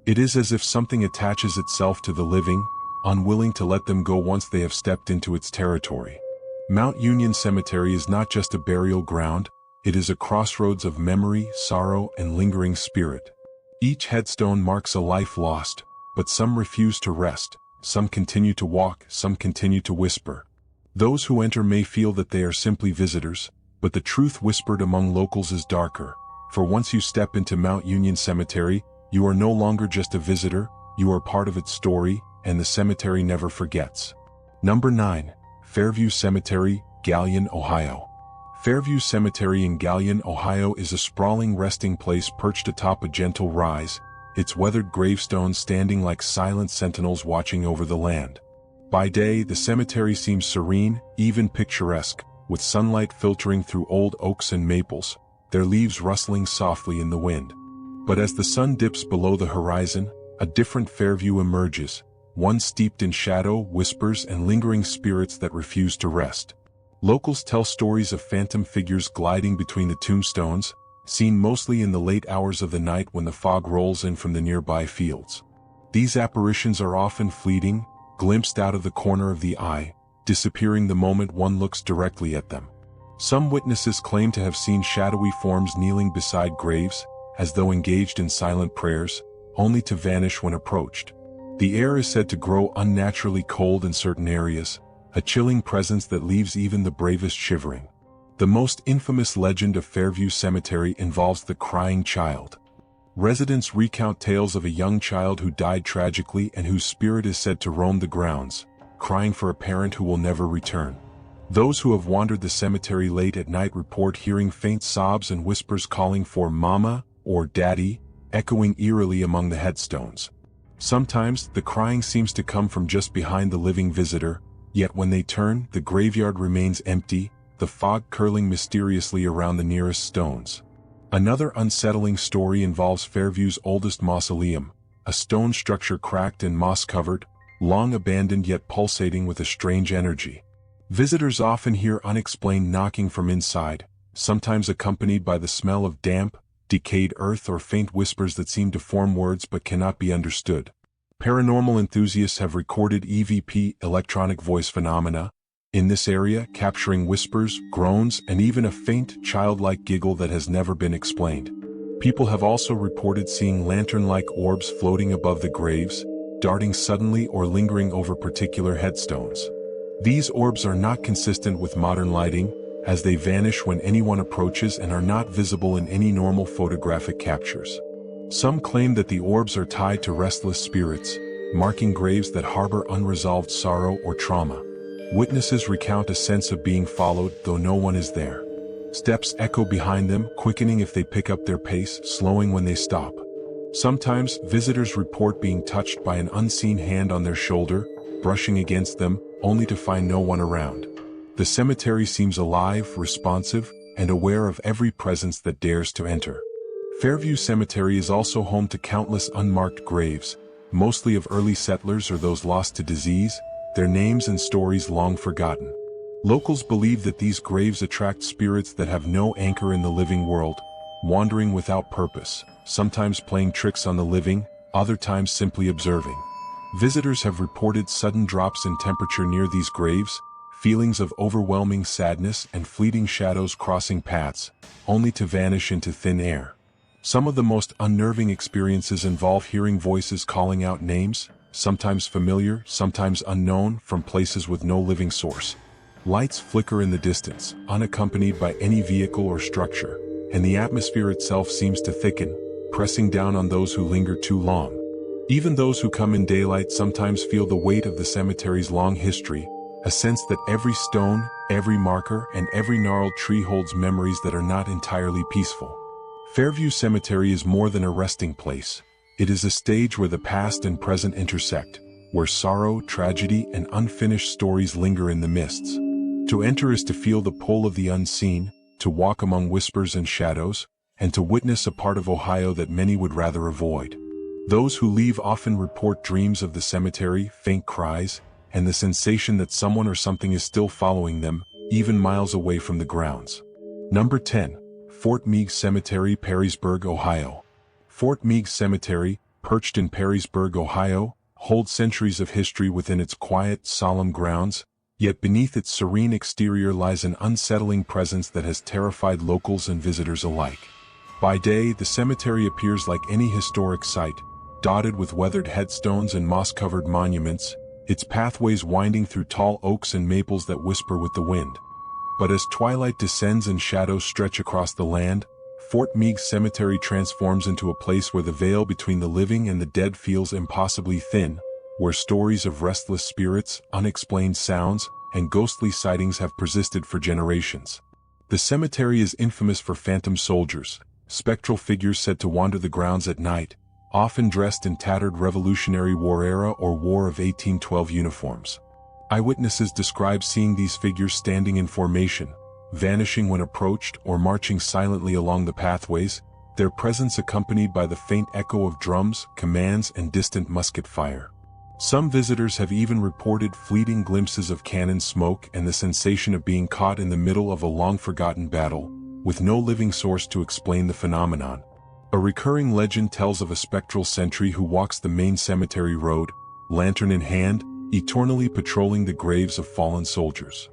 A: It is as if something attaches itself to the living, unwilling to let them go once they have stepped into its territory. Mount Union Cemetery is not just a burial ground, it is a crossroads of memory, sorrow, and lingering spirit. Each headstone marks a life lost, but some refuse to rest, some continue to walk, some continue to whisper. Those who enter may feel that they are simply visitors, but the truth whispered among locals is darker, for once you step into Mount Union Cemetery, you are no longer just a visitor, you are part of its story, and the cemetery never forgets. Number 9. Fairview Cemetery, Galion, Ohio. Fairview Cemetery in Galion, Ohio is a sprawling resting place perched atop a gentle rise, its weathered gravestones standing like silent sentinels watching over the land. By day, the cemetery seems serene, even picturesque, with sunlight filtering through old oaks and maples, their leaves rustling softly in the wind. But as the sun dips below the horizon, a different Fairview emerges, one steeped in shadow, whispers, and lingering spirits that refuse to rest. Locals tell stories of phantom figures gliding between the tombstones, seen mostly in the late hours of the night when the fog rolls in from the nearby fields. These apparitions are often fleeting, glimpsed out of the corner of the eye, disappearing the moment one looks directly at them. Some witnesses claim to have seen shadowy forms kneeling beside graves, as though engaged in silent prayers, only to vanish when approached. The air is said to grow unnaturally cold in certain areas, a chilling presence that leaves even the bravest shivering. The most infamous legend of Fairview Cemetery involves the crying child. Residents recount tales of a young child who died tragically and whose spirit is said to roam the grounds, crying for a parent who will never return. Those who have wandered the cemetery late at night report hearing faint sobs and whispers calling for "Mama" or "Daddy," echoing eerily among the headstones. Sometimes, the crying seems to come from just behind the living visitor, yet when they turn, the graveyard remains empty, the fog curling mysteriously around the nearest stones. Another unsettling story involves Fairview's oldest mausoleum, a stone structure cracked and moss-covered, long abandoned yet pulsating with a strange energy. Visitors often hear unexplained knocking from inside, sometimes accompanied by the smell of damp, decayed earth or faint whispers that seem to form words but cannot be understood. Paranormal enthusiasts have recorded EVP electronic voice phenomena in this area, capturing whispers, groans, and even a faint, childlike giggle that has never been explained. People have also reported seeing lantern-like orbs floating above the graves, darting suddenly or lingering over particular headstones. These orbs are not consistent with modern lighting, as they vanish when anyone approaches and are not visible in any normal photographic captures. Some claim that the orbs are tied to restless spirits, marking graves that harbor unresolved sorrow or trauma. Witnesses recount a sense of being followed, though no one is there. Steps echo behind them, quickening if they pick up their pace, slowing when they stop. Sometimes, visitors report being touched by an unseen hand on their shoulder, brushing against them, only to find no one around. The cemetery seems alive, responsive, and aware of every presence that dares to enter. Fairview Cemetery is also home to countless unmarked graves, mostly of early settlers or those lost to disease, their names and stories long forgotten. Locals believe that these graves attract spirits that have no anchor in the living world, wandering without purpose, sometimes playing tricks on the living, other times simply observing. Visitors have reported sudden drops in temperature near these graves, feelings of overwhelming sadness and fleeting shadows crossing paths, only to vanish into thin air. Some of the most unnerving experiences involve hearing voices calling out names, sometimes familiar, sometimes unknown, from places with no living source. Lights flicker in the distance, unaccompanied by any vehicle or structure, and the atmosphere itself seems to thicken, pressing down on those who linger too long. Even those who come in daylight sometimes feel the weight of the cemetery's long history, a sense that every stone, every marker, and every gnarled tree holds memories that are not entirely peaceful. Fairview Cemetery is more than a resting place. It is a stage where the past and present intersect, where sorrow, tragedy, and unfinished stories linger in the mists. To enter is to feel the pull of the unseen, to walk among whispers and shadows, and to witness a part of Ohio that many would rather avoid. Those who leave often report dreams of the cemetery, faint cries, and the sensation that someone or something is still following them, even miles away from the grounds. Number 10. Fort Meigs Cemetery, Perrysburg, Ohio. Fort Meigs Cemetery, perched in Perrysburg, Ohio, holds centuries of history within its quiet, solemn grounds, yet beneath its serene exterior lies an unsettling presence that has terrified locals and visitors alike. By day, the cemetery appears like any historic site, dotted with weathered headstones and moss-covered monuments, its pathways winding through tall oaks and maples that whisper with the wind. But as twilight descends and shadows stretch across the land, Fort Meigs Cemetery transforms into a place where the veil between the living and the dead feels impossibly thin, where stories of restless spirits, unexplained sounds, and ghostly sightings have persisted for generations. The cemetery is infamous for phantom soldiers, spectral figures said to wander the grounds at night, often dressed in tattered Revolutionary War era or War of 1812 uniforms. Eyewitnesses describe seeing these figures standing in formation, vanishing when approached, or marching silently along the pathways, their presence accompanied by the faint echo of drums, commands, and distant musket fire. Some visitors have even reported fleeting glimpses of cannon smoke and the sensation of being caught in the middle of a long-forgotten battle, with no living source to explain the phenomenon. A recurring legend tells of a spectral sentry who walks the main cemetery road, lantern in hand, eternally patrolling the graves of fallen soldiers.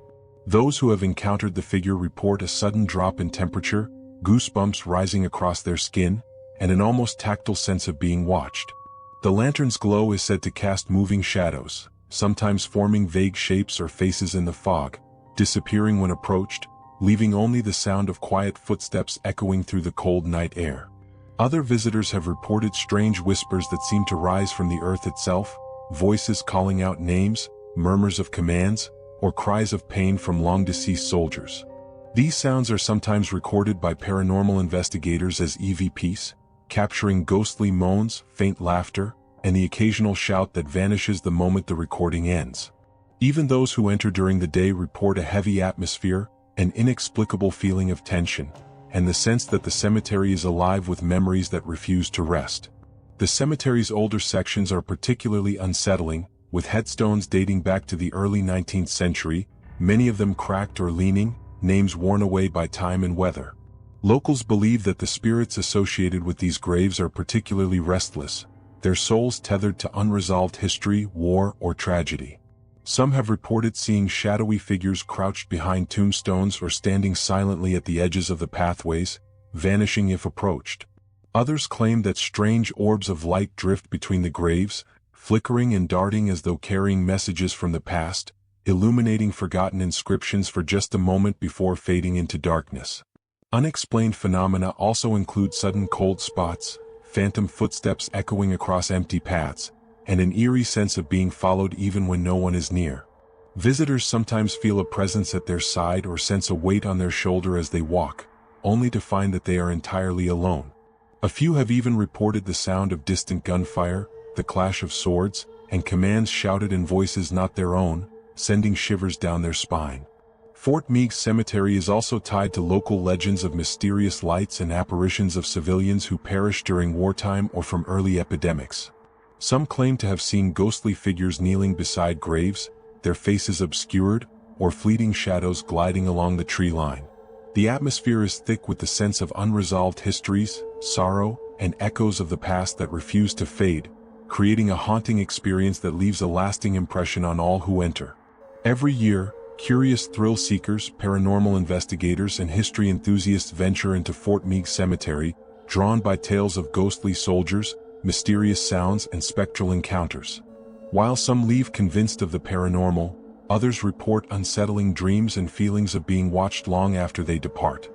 A: Those who have encountered the figure report a sudden drop in temperature, goosebumps rising across their skin, and an almost tactile sense of being watched. The lantern's glow is said to cast moving shadows, sometimes forming vague shapes or faces in the fog, disappearing when approached, leaving only the sound of quiet footsteps echoing through the cold night air. Other visitors have reported strange whispers that seem to rise from the earth itself, voices calling out names, murmurs of commands, or cries of pain from long-deceased soldiers. These sounds are sometimes recorded by paranormal investigators as EVPs, capturing ghostly moans, faint laughter, and the occasional shout that vanishes the moment the recording ends. Even those who enter during the day report a heavy atmosphere, an inexplicable feeling of tension, and the sense that the cemetery is alive with memories that refuse to rest. The cemetery's older sections are particularly unsettling, with headstones dating back to the early 19th century, many of them cracked or leaning, names worn away by time and weather. Locals believe that the spirits associated with these graves are particularly restless, their souls tethered to unresolved history, war, or tragedy. Some have reported seeing shadowy figures crouched behind tombstones or standing silently at the edges of the pathways, vanishing if approached. Others claim that strange orbs of light drift between the graves, flickering and darting as though carrying messages from the past, illuminating forgotten inscriptions for just a moment before fading into darkness. Unexplained phenomena also include sudden cold spots, phantom footsteps echoing across empty paths, and an eerie sense of being followed even when no one is near. Visitors sometimes feel a presence at their side or sense a weight on their shoulder as they walk, only to find that they are entirely alone. A few have even reported the sound of distant gunfire, the clash of swords, and commands shouted in voices not their own, sending shivers down their spine. Fort Meigs Cemetery is also tied to local legends of mysterious lights and apparitions of civilians who perished during wartime or from early epidemics. Some claim to have seen ghostly figures kneeling beside graves, their faces obscured, or fleeting shadows gliding along the tree line. The atmosphere is thick with the sense of unresolved histories, sorrow, and echoes of the past that refuse to fade, creating a haunting experience that leaves a lasting impression on all who enter. Every year, curious thrill seekers, paranormal investigators, and history enthusiasts venture into Fort Meigs Cemetery, drawn by tales of ghostly soldiers, mysterious sounds, and spectral encounters. While some leave convinced of the paranormal, others report unsettling dreams and feelings of being watched long after they depart.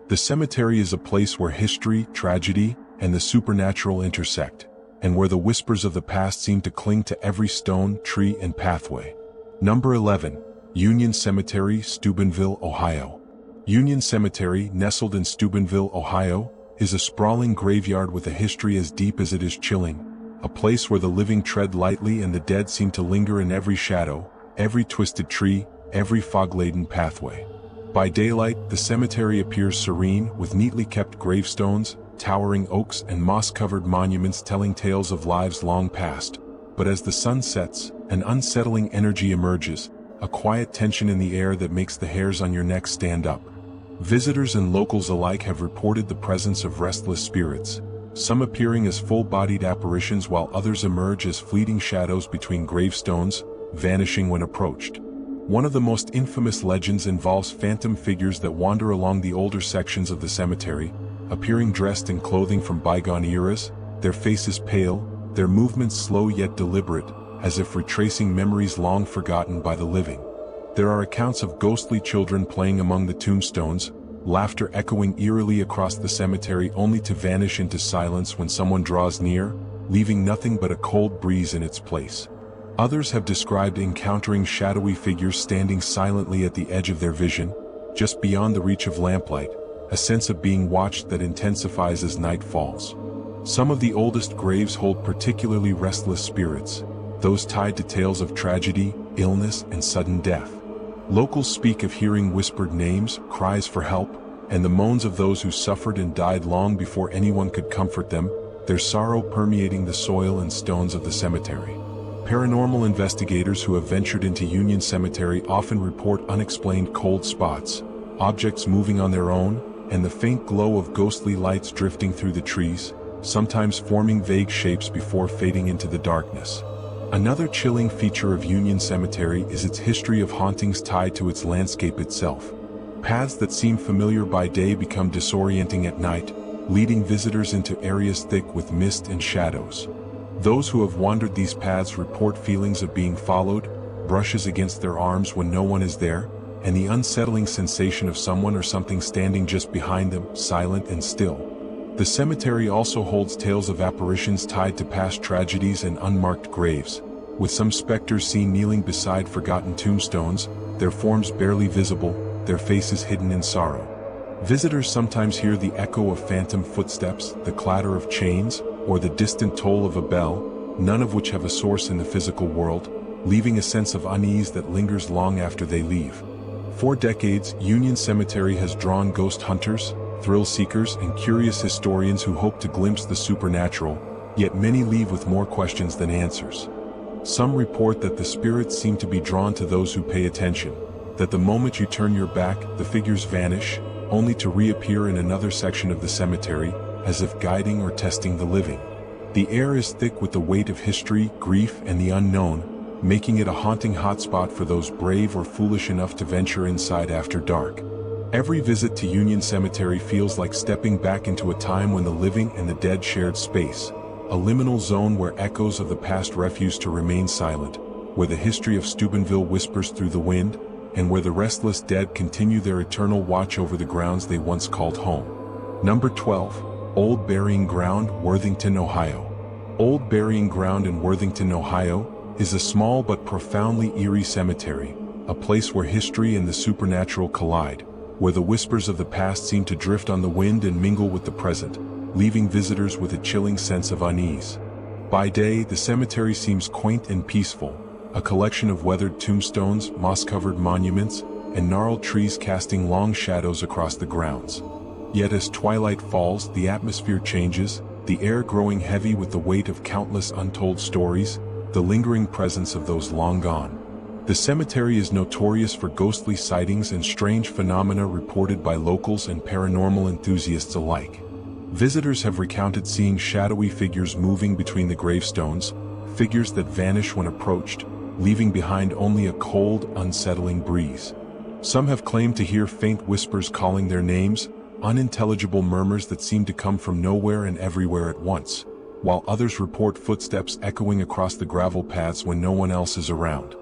A: The cemetery is a place where history, tragedy, and the supernatural intersect, and where the whispers of the past seem to cling to every stone, tree, and pathway. Number 11. Union Cemetery, Steubenville, Ohio. Union Cemetery, nestled in Steubenville, Ohio, is a sprawling graveyard with a history as deep as it is chilling, a place where the living tread lightly and the dead seem to linger in every shadow, every twisted tree, every fog-laden pathway. By daylight, the cemetery appears serene, with neatly kept gravestones, towering oaks, and moss-covered monuments telling tales of lives long past. But as the sun sets, an unsettling energy emerges, a quiet tension in the air that makes the hairs on your neck stand up. Visitors and locals alike have reported the presence of restless spirits, some appearing as full-bodied apparitions while others emerge as fleeting shadows between gravestones, vanishing when approached. One of the most infamous legends involves phantom figures that wander along the older sections of the cemetery, appearing dressed in clothing from bygone eras, their faces pale, their movements slow yet deliberate, as if retracing memories long forgotten by the living. There are accounts of ghostly children playing among the tombstones, laughter echoing eerily across the cemetery only to vanish into silence when someone draws near, leaving nothing but a cold breeze in its place. Others have described encountering shadowy figures standing silently at the edge of their vision, just beyond the reach of lamplight, a sense of being watched that intensifies as night falls. Some of the oldest graves hold particularly restless spirits, those tied to tales of tragedy, illness, and sudden death. Locals speak of hearing whispered names, cries for help, and the moans of those who suffered and died long before anyone could comfort them, their sorrow permeating the soil and stones of the cemetery. Paranormal investigators who have ventured into Union Cemetery often report unexplained cold spots, objects moving on their own, and the faint glow of ghostly lights drifting through the trees, sometimes forming vague shapes before fading into the darkness. Another chilling feature of Union Cemetery is its history of hauntings tied to its landscape itself. Paths that seem familiar by day become disorienting at night, leading visitors into areas thick with mist and shadows. Those who have wandered these paths report feelings of being followed, brushes against their arms when no one is there, and the unsettling sensation of someone or something standing just behind them, silent and still. The cemetery also holds tales of apparitions tied to past tragedies and unmarked graves, with some specters seen kneeling beside forgotten tombstones, their forms barely visible, their faces hidden in sorrow. Visitors sometimes hear the echo of phantom footsteps, the clatter of chains, or the distant toll of a bell, none of which have a source in the physical world, leaving a sense of unease that lingers long after they leave. For decades, Union Cemetery has drawn ghost hunters, thrill seekers, and curious historians who hope to glimpse the supernatural, yet many leave with more questions than answers. Some report that the spirits seem to be drawn to those who pay attention, that the moment you turn your back, the figures vanish, only to reappear in another section of the cemetery, as if guiding or testing the living. The air is thick with the weight of history, grief, and the unknown, making it a haunting hotspot for those brave or foolish enough to venture inside after dark. Every visit to Union Cemetery feels like stepping back into a time when the living and the dead shared space, a liminal zone where echoes of the past refuse to remain silent, where the history of Steubenville whispers through the wind, and where the restless dead continue their eternal watch over the grounds they once called home. Number 12. Old Burying Ground, Worthington, Ohio. Old Burying Ground in Worthington, Ohio, is a small but profoundly eerie cemetery, a place where history and the supernatural collide, where the whispers of the past seem to drift on the wind and mingle with the present, leaving visitors with a chilling sense of unease. By day, the cemetery seems quaint and peaceful, a collection of weathered tombstones, moss-covered monuments, and gnarled trees casting long shadows across the grounds. Yet as twilight falls, the atmosphere changes, the air growing heavy with the weight of countless untold stories, the lingering presence of those long gone. The cemetery is notorious for ghostly sightings and strange phenomena reported by locals and paranormal enthusiasts alike. Visitors have recounted seeing shadowy figures moving between the gravestones, figures that vanish when approached, leaving behind only a cold, unsettling breeze. Some have claimed to hear faint whispers calling their names, unintelligible murmurs that seem to come from nowhere and everywhere at once, while others report footsteps echoing across the gravel paths when no one else is around.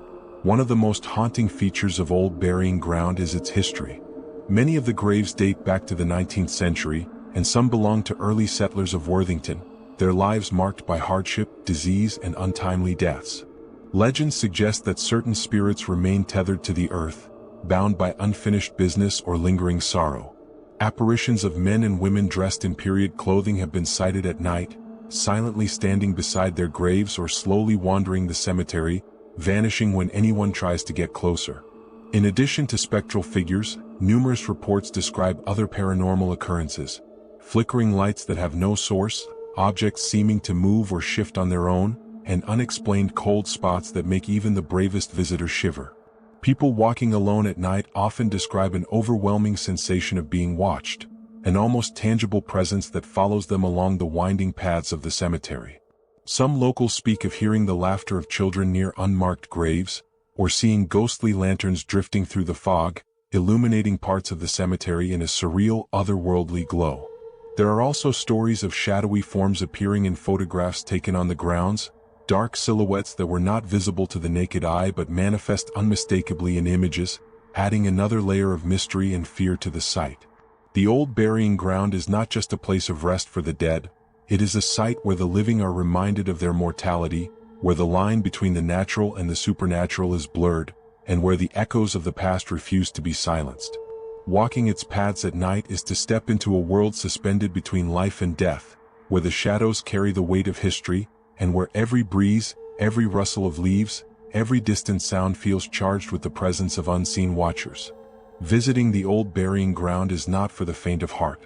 A: One of the most haunting features of Old Burying Ground is its history. Many of the graves date back to the 19th century, and some belong to early settlers of Worthington, their lives marked by hardship, disease, and untimely deaths. Legends suggest that certain spirits remain tethered to the earth, bound by unfinished business or lingering sorrow. Apparitions of men and women dressed in period clothing have been sighted at night, silently standing beside their graves or slowly wandering the cemetery, vanishing when anyone tries to get closer. In addition to spectral figures, numerous reports describe other paranormal occurrences: flickering lights that have no source, objects seeming to move or shift on their own, and unexplained cold spots that make even the bravest visitor shiver. People walking alone at night often describe an overwhelming sensation of being watched, an almost tangible presence that follows them along the winding paths of the cemetery. Some locals speak of hearing the laughter of children near unmarked graves, or seeing ghostly lanterns drifting through the fog, illuminating parts of the cemetery in a surreal, otherworldly glow. There are also stories of shadowy forms appearing in photographs taken on the grounds, dark silhouettes that were not visible to the naked eye but manifest unmistakably in images, adding another layer of mystery and fear to the site. The Old Burying Ground is not just a place of rest for the dead, it is a site where the living are reminded of their mortality, where the line between the natural and the supernatural is blurred, and where the echoes of the past refuse to be silenced. Walking its paths at night is to step into a world suspended between life and death, where the shadows carry the weight of history, and where every breeze, every rustle of leaves, every distant sound feels charged with the presence of unseen watchers. Visiting the Old Burying Ground is not for the faint of heart.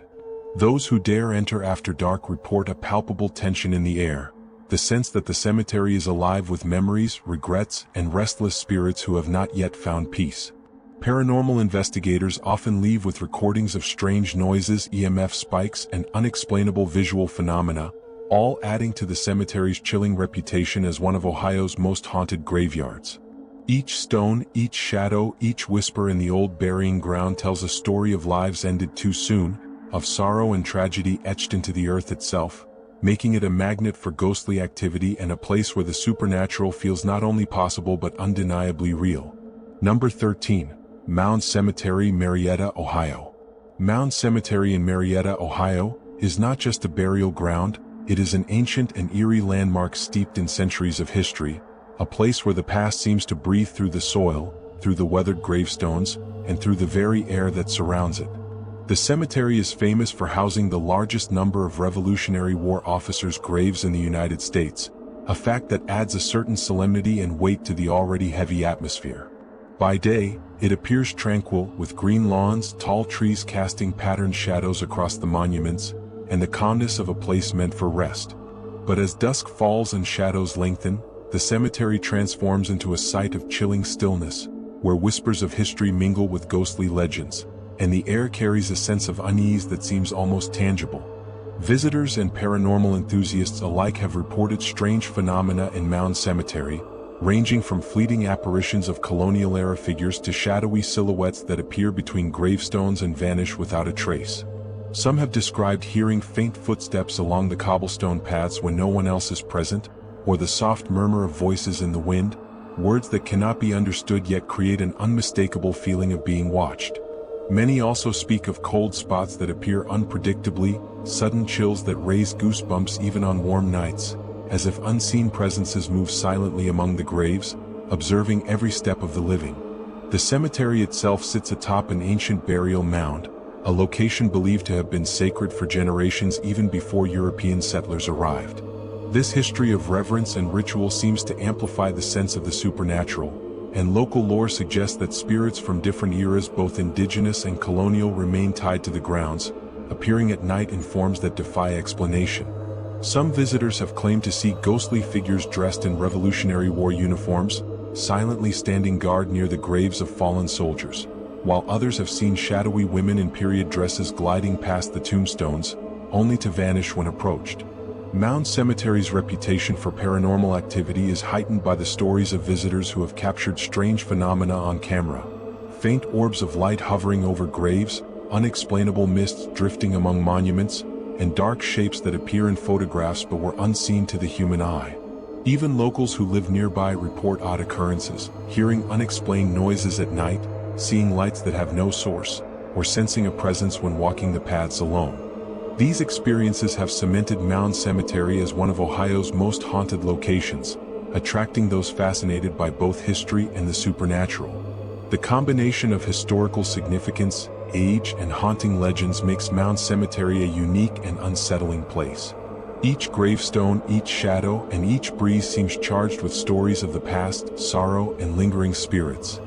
A: Those who dare enter after dark report a palpable tension in the air, the sense that the cemetery is alive with memories, regrets, and restless spirits who have not yet found peace. Paranormal investigators often leave with recordings of strange noises, EMF spikes, and unexplainable visual phenomena, all adding to the cemetery's chilling reputation as one of Ohio's most haunted graveyards. Each stone, each shadow, each whisper in the Old Burying Ground tells a story of lives ended too soon, of sorrow and tragedy etched into the earth itself, making it a magnet for ghostly activity and a place where the supernatural feels not only possible but undeniably real. Number 13. Mound Cemetery, Marietta, Ohio. Mound Cemetery in Marietta, Ohio, is not just a burial ground, it is an ancient and eerie landmark steeped in centuries of history, a place where the past seems to breathe through the soil, through the weathered gravestones, and through the very air that surrounds it. The cemetery is famous for housing the largest number of Revolutionary War officers' graves in the United States, a fact that adds a certain solemnity and weight to the already heavy atmosphere. By day, it appears tranquil, with green lawns, tall trees casting patterned shadows across the monuments, and the calmness of a place meant for rest. But as dusk falls and shadows lengthen, the cemetery transforms into a site of chilling stillness, where whispers of history mingle with ghostly legends, and the air carries a sense of unease that seems almost tangible. Visitors and paranormal enthusiasts alike have reported strange phenomena in Mound Cemetery, ranging from fleeting apparitions of colonial-era figures to shadowy silhouettes that appear between gravestones and vanish without a trace. Some have described hearing faint footsteps along the cobblestone paths when no one else is present, or the soft murmur of voices in the wind, words that cannot be understood yet create an unmistakable feeling of being watched. Many also speak of cold spots that appear unpredictably, sudden chills that raise goosebumps even on warm nights, as if unseen presences move silently among the graves, observing every step of the living. The cemetery itself sits atop an ancient burial mound, a location believed to have been sacred for generations even before European settlers arrived. This history of reverence and ritual seems to amplify the sense of the supernatural, and local lore suggests that spirits from different eras, both indigenous and colonial, remain tied to the grounds, appearing at night in forms that defy explanation. Some visitors have claimed to see ghostly figures dressed in Revolutionary War uniforms, silently standing guard near the graves of fallen soldiers, while others have seen shadowy women in period dresses gliding past the tombstones, only to vanish when approached. Mound Cemetery's reputation for paranormal activity is heightened by the stories of visitors who have captured strange phenomena on camera. Faint orbs of light hovering over graves, unexplainable mists drifting among monuments, and dark shapes that appear in photographs but were unseen to the human eye. Even locals who live nearby report odd occurrences, hearing unexplained noises at night, seeing lights that have no source, or sensing a presence when walking the paths alone. These experiences have cemented Mound Cemetery as one of Ohio's most haunted locations, attracting those fascinated by both history and the supernatural. The combination of historical significance, age, and haunting legends makes Mound Cemetery a unique and unsettling place. Each gravestone, each shadow, and each breeze seems charged with stories of the past, sorrow, and lingering spirits.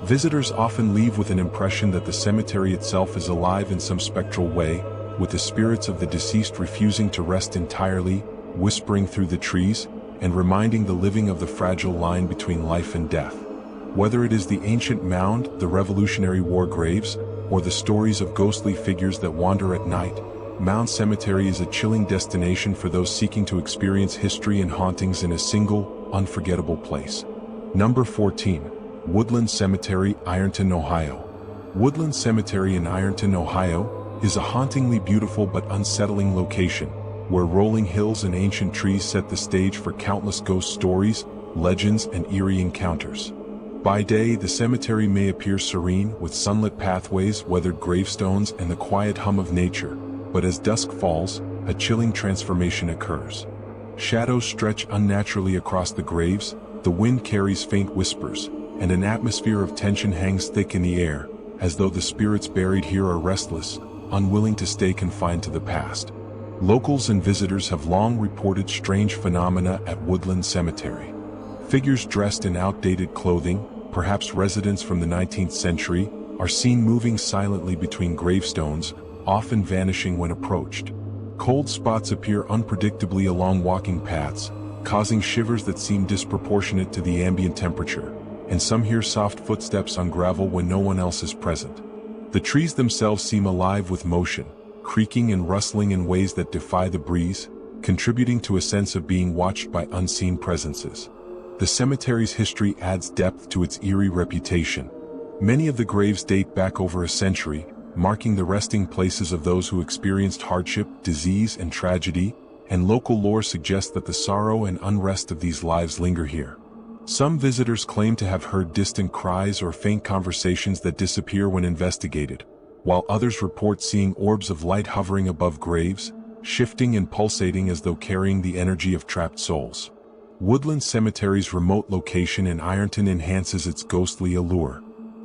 A: Visitors often leave with an impression that the cemetery itself is alive in some spectral way, with the spirits of the deceased refusing to rest entirely, whispering through the trees, and reminding the living of the fragile line between life and death. Whether it is the ancient mound, the Revolutionary War graves, or the stories of ghostly figures that wander at night, Mound Cemetery is a chilling destination for those seeking to experience history and hauntings in a single, unforgettable place. Number 14. Woodland Cemetery, Ironton, Ohio. Woodland Cemetery in Ironton, Ohio, is a hauntingly beautiful but unsettling location, where rolling hills and ancient trees set the stage for countless ghost stories, legends, and eerie encounters. By day, the cemetery may appear serene, with sunlit pathways, weathered gravestones, and the quiet hum of nature, but as dusk falls, a chilling transformation occurs. Shadows stretch unnaturally across the graves, the wind carries faint whispers, and an atmosphere of tension hangs thick in the air, as though the spirits buried here are restless, unwilling to stay confined to the past. Locals and visitors have long reported strange phenomena at Woodland Cemetery. Figures dressed in outdated clothing, perhaps residents from the 19th century, are seen moving silently between gravestones, often vanishing when approached. Cold spots appear unpredictably along walking paths, causing shivers that seem disproportionate to the ambient temperature, and some hear soft footsteps on gravel when no one else is present. The trees themselves seem alive with motion, creaking and rustling in ways that defy the breeze, contributing to a sense of being watched by unseen presences. The cemetery's history adds depth to its eerie reputation. Many of the graves date back over a century, marking the resting places of those who experienced hardship, disease, and tragedy, and local lore suggests that the sorrow and unrest of these lives linger here. Some visitors claim to have heard distant cries or faint conversations that disappear when investigated, while others report seeing orbs of light hovering above graves, shifting and pulsating as though carrying the energy of trapped souls. Woodland Cemetery's remote location in Ironton enhances its ghostly allure.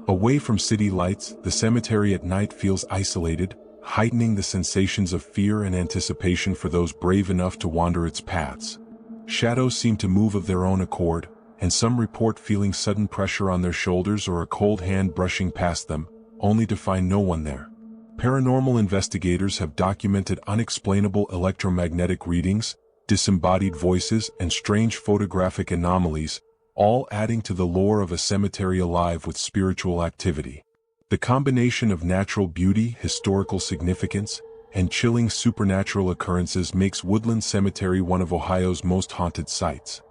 A: Away from city lights, the cemetery at night feels isolated, heightening the sensations of fear and anticipation for those brave enough to wander its paths. Shadows seem to move of their own accord, and some report feeling sudden pressure on their shoulders or a cold hand brushing past them, only to find no one there. Paranormal investigators have documented unexplainable electromagnetic readings, disembodied voices, and strange photographic anomalies, all adding to the lore of a cemetery alive with spiritual activity. The combination of natural beauty, historical significance, and chilling supernatural occurrences makes Woodland Cemetery one of Ohio's most haunted sites.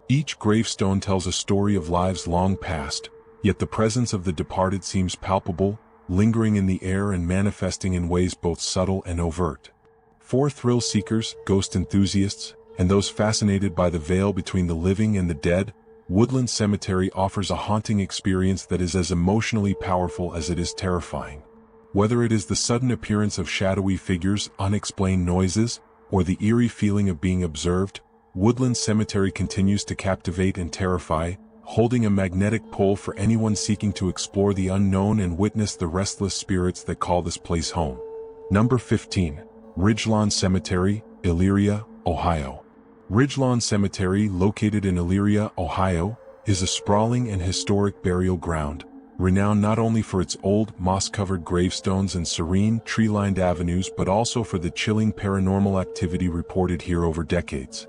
A: Each gravestone tells a story of lives long past, yet the presence of the departed seems palpable, lingering in the air and manifesting in ways both subtle and overt. For thrill seekers, ghost enthusiasts, and those fascinated by the veil between the living and the dead, Woodland Cemetery offers a haunting experience that is as emotionally powerful as it is terrifying. Whether it is the sudden appearance of shadowy figures, unexplained noises, or the eerie feeling of being observed, Woodland Cemetery continues to captivate and terrify, holding a magnetic pull for anyone seeking to explore the unknown and witness the restless spirits that call this place home. Number 15. Ridgelawn Cemetery, Elyria, Ohio. Ridgelawn Cemetery, located in Elyria, Ohio, is a sprawling and historic burial ground, renowned not only for its old, moss-covered gravestones and serene, tree-lined avenues but also for the chilling paranormal activity reported here over decades.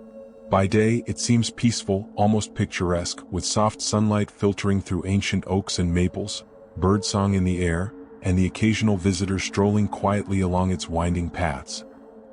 A: By day, it seems peaceful, almost picturesque, with soft sunlight filtering through ancient oaks and maples, birdsong in the air, and the occasional visitor strolling quietly along its winding paths.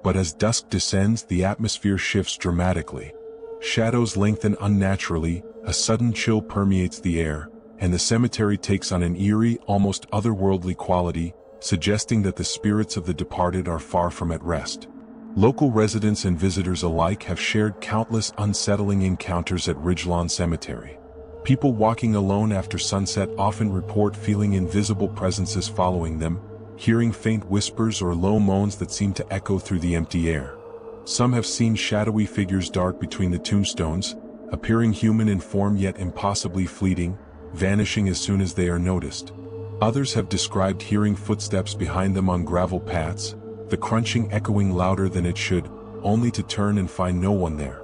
A: But as dusk descends, the atmosphere shifts dramatically. Shadows lengthen unnaturally, a sudden chill permeates the air, and the cemetery takes on an eerie, almost otherworldly quality, suggesting that the spirits of the departed are far from at rest. Local residents and visitors alike have shared countless unsettling encounters at Ridgelawn Cemetery. People walking alone after sunset often report feeling invisible presences following them, hearing faint whispers or low moans that seem to echo through the empty air. Some have seen shadowy figures dart between the tombstones, appearing human in form yet impossibly fleeting, vanishing as soon as they are noticed. Others have described hearing footsteps behind them on gravel paths, the crunching echoing louder than it should, only to turn and find no one there.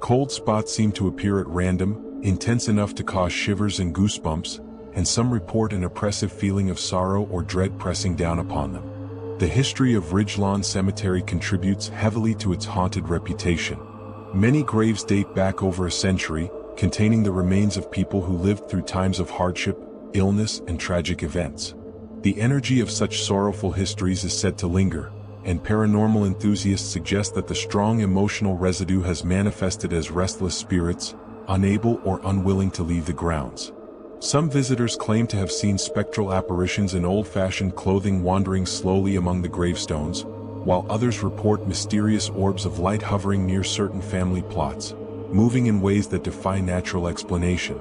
A: Cold spots seem to appear at random, intense enough to cause shivers and goosebumps, and some report an oppressive feeling of sorrow or dread pressing down upon them. The history of Ridgelawn Cemetery contributes heavily to its haunted reputation. Many graves date back over a century, containing the remains of people who lived through times of hardship, illness, and tragic events. The energy of such sorrowful histories is said to linger, and paranormal enthusiasts suggest that the strong emotional residue has manifested as restless spirits, unable or unwilling to leave the grounds. Some visitors claim to have seen spectral apparitions in old-fashioned clothing wandering slowly among the gravestones, while others report mysterious orbs of light hovering near certain family plots, moving in ways that defy natural explanation.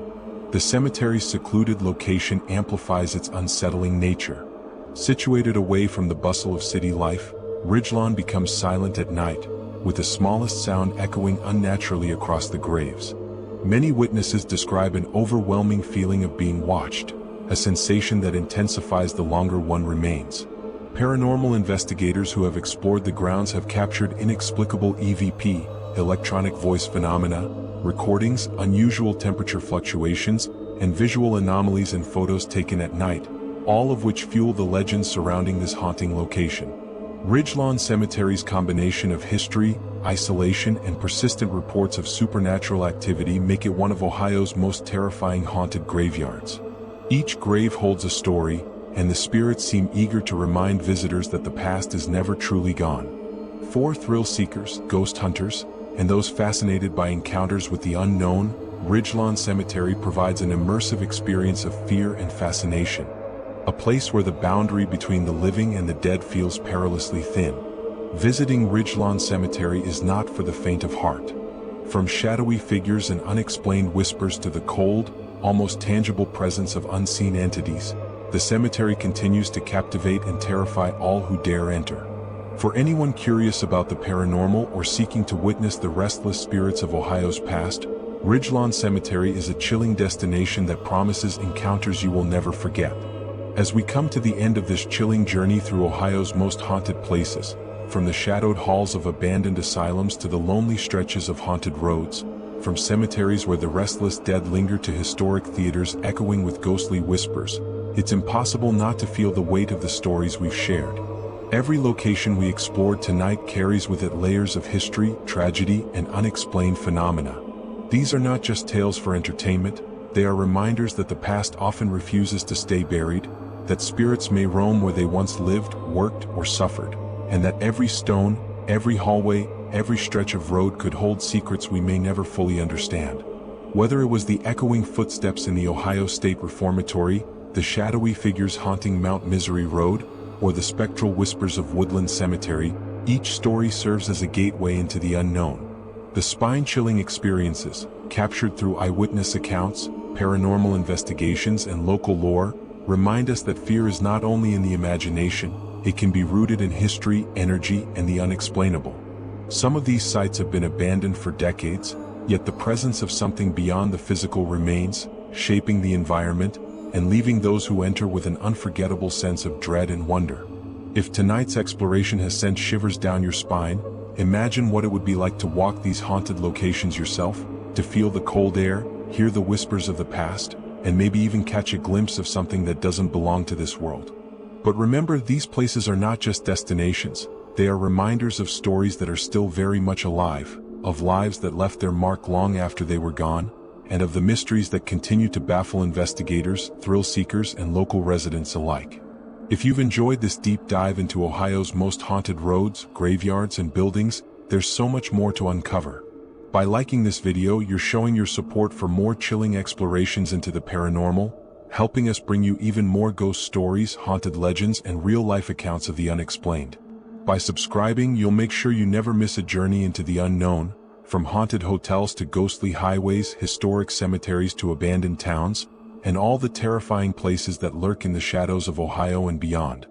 A: The cemetery's secluded location amplifies its unsettling nature. Situated away from the bustle of city life, Ridgelawn becomes silent at night, with the smallest sound echoing unnaturally across the graves. Many witnesses describe an overwhelming feeling of being watched, a sensation that intensifies the longer one remains. Paranormal investigators who have explored the grounds have captured inexplicable EVP, electronic voice phenomena, recordings, unusual temperature fluctuations, and visual anomalies in photos taken at night, all of which fuel the legends surrounding this haunting location. Ridgelawn Cemetery's combination of history, isolation, and persistent reports of supernatural activity make it one of Ohio's most terrifying haunted graveyards. Each grave holds a story, and the spirits seem eager to remind visitors that the past is never truly gone. For thrill seekers, ghost hunters, and those fascinated by encounters with the unknown, Ridgelawn Cemetery provides an immersive experience of fear and fascination. A place where the boundary between the living and the dead feels perilously thin. Visiting Ridgelawn Cemetery is not for the faint of heart. From shadowy figures and unexplained whispers to the cold, almost tangible presence of unseen entities, the cemetery continues to captivate and terrify all who dare enter. For anyone curious about the paranormal or seeking to witness the restless spirits of Ohio's past, Ridgelawn Cemetery is a chilling destination that promises encounters you will never forget. As we come to the end of this chilling journey through Ohio's most haunted places, from the shadowed halls of abandoned asylums to the lonely stretches of haunted roads, from cemeteries where the restless dead linger to historic theaters echoing with ghostly whispers, it's impossible not to feel the weight of the stories we've shared. Every location we explored tonight carries with it layers of history, tragedy, and unexplained phenomena. These are not just tales for entertainment, they are reminders that the past often refuses to stay buried, that spirits may roam where they once lived, worked, or suffered, and that every stone, every hallway, every stretch of road could hold secrets we may never fully understand. Whether it was the echoing footsteps in the Ohio State Reformatory, the shadowy figures haunting Mount Misery Road, or the spectral whispers of Woodland Cemetery, each story serves as a gateway into the unknown. The spine-chilling experiences, captured through eyewitness accounts, paranormal investigations, and local lore, remind us that fear is not only in the imagination, it can be rooted in history, energy, and the unexplainable. Some of these sites have been abandoned for decades, yet the presence of something beyond the physical remains, shaping the environment, and leaving those who enter with an unforgettable sense of dread and wonder. If tonight's exploration has sent shivers down your spine, imagine what it would be like to walk these haunted locations yourself, to feel the cold air, hear the whispers of the past, and maybe even catch a glimpse of something that doesn't belong to this world. But remember, these places are not just destinations, they are reminders of stories that are still very much alive, of lives that left their mark long after they were gone, and of the mysteries that continue to baffle investigators, thrill seekers, and local residents alike. If you've enjoyed this deep dive into Ohio's most haunted roads, graveyards, and buildings, there's so much more to uncover. By liking this video, you're showing your support for more chilling explorations into the paranormal, helping us bring you even more ghost stories, haunted legends, and real-life accounts of the unexplained. By subscribing, you'll make sure you never miss a journey into the unknown, from haunted hotels to ghostly highways, historic cemeteries to abandoned towns, and all the terrifying places that lurk in the shadows of Ohio and beyond.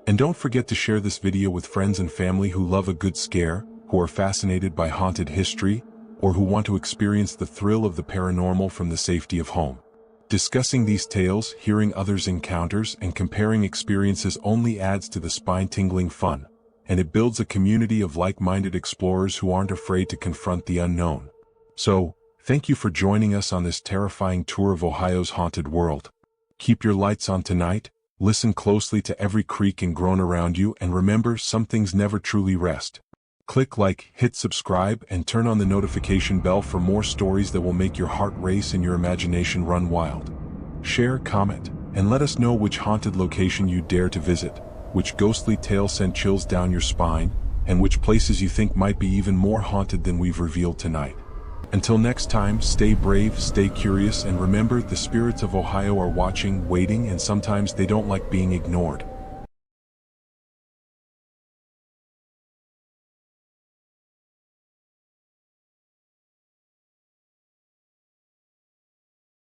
A: And don't forget to share this video with friends and family who love a good scare, who are fascinated by haunted history, or who want to experience the thrill of the paranormal from the safety of home. Discussing these tales, hearing others' encounters, and comparing experiences only adds to the spine-tingling fun, and it builds a community of like-minded explorers who aren't afraid to confront the unknown. So, thank you for joining us on this terrifying tour of Ohio's haunted world. Keep your lights on tonight, listen closely to every creak and groan around you, and remember, some things never truly rest. Click like, hit subscribe, and turn on the notification bell for more stories that will make your heart race and your imagination run wild. Share, comment, and let us know which haunted location you dare to visit, which ghostly tale sent chills down your spine, and which places you think might be even more haunted than we've revealed tonight. Until next time, stay brave, stay curious, and remember, the spirits of Ohio are watching, waiting, and sometimes they don't like being ignored.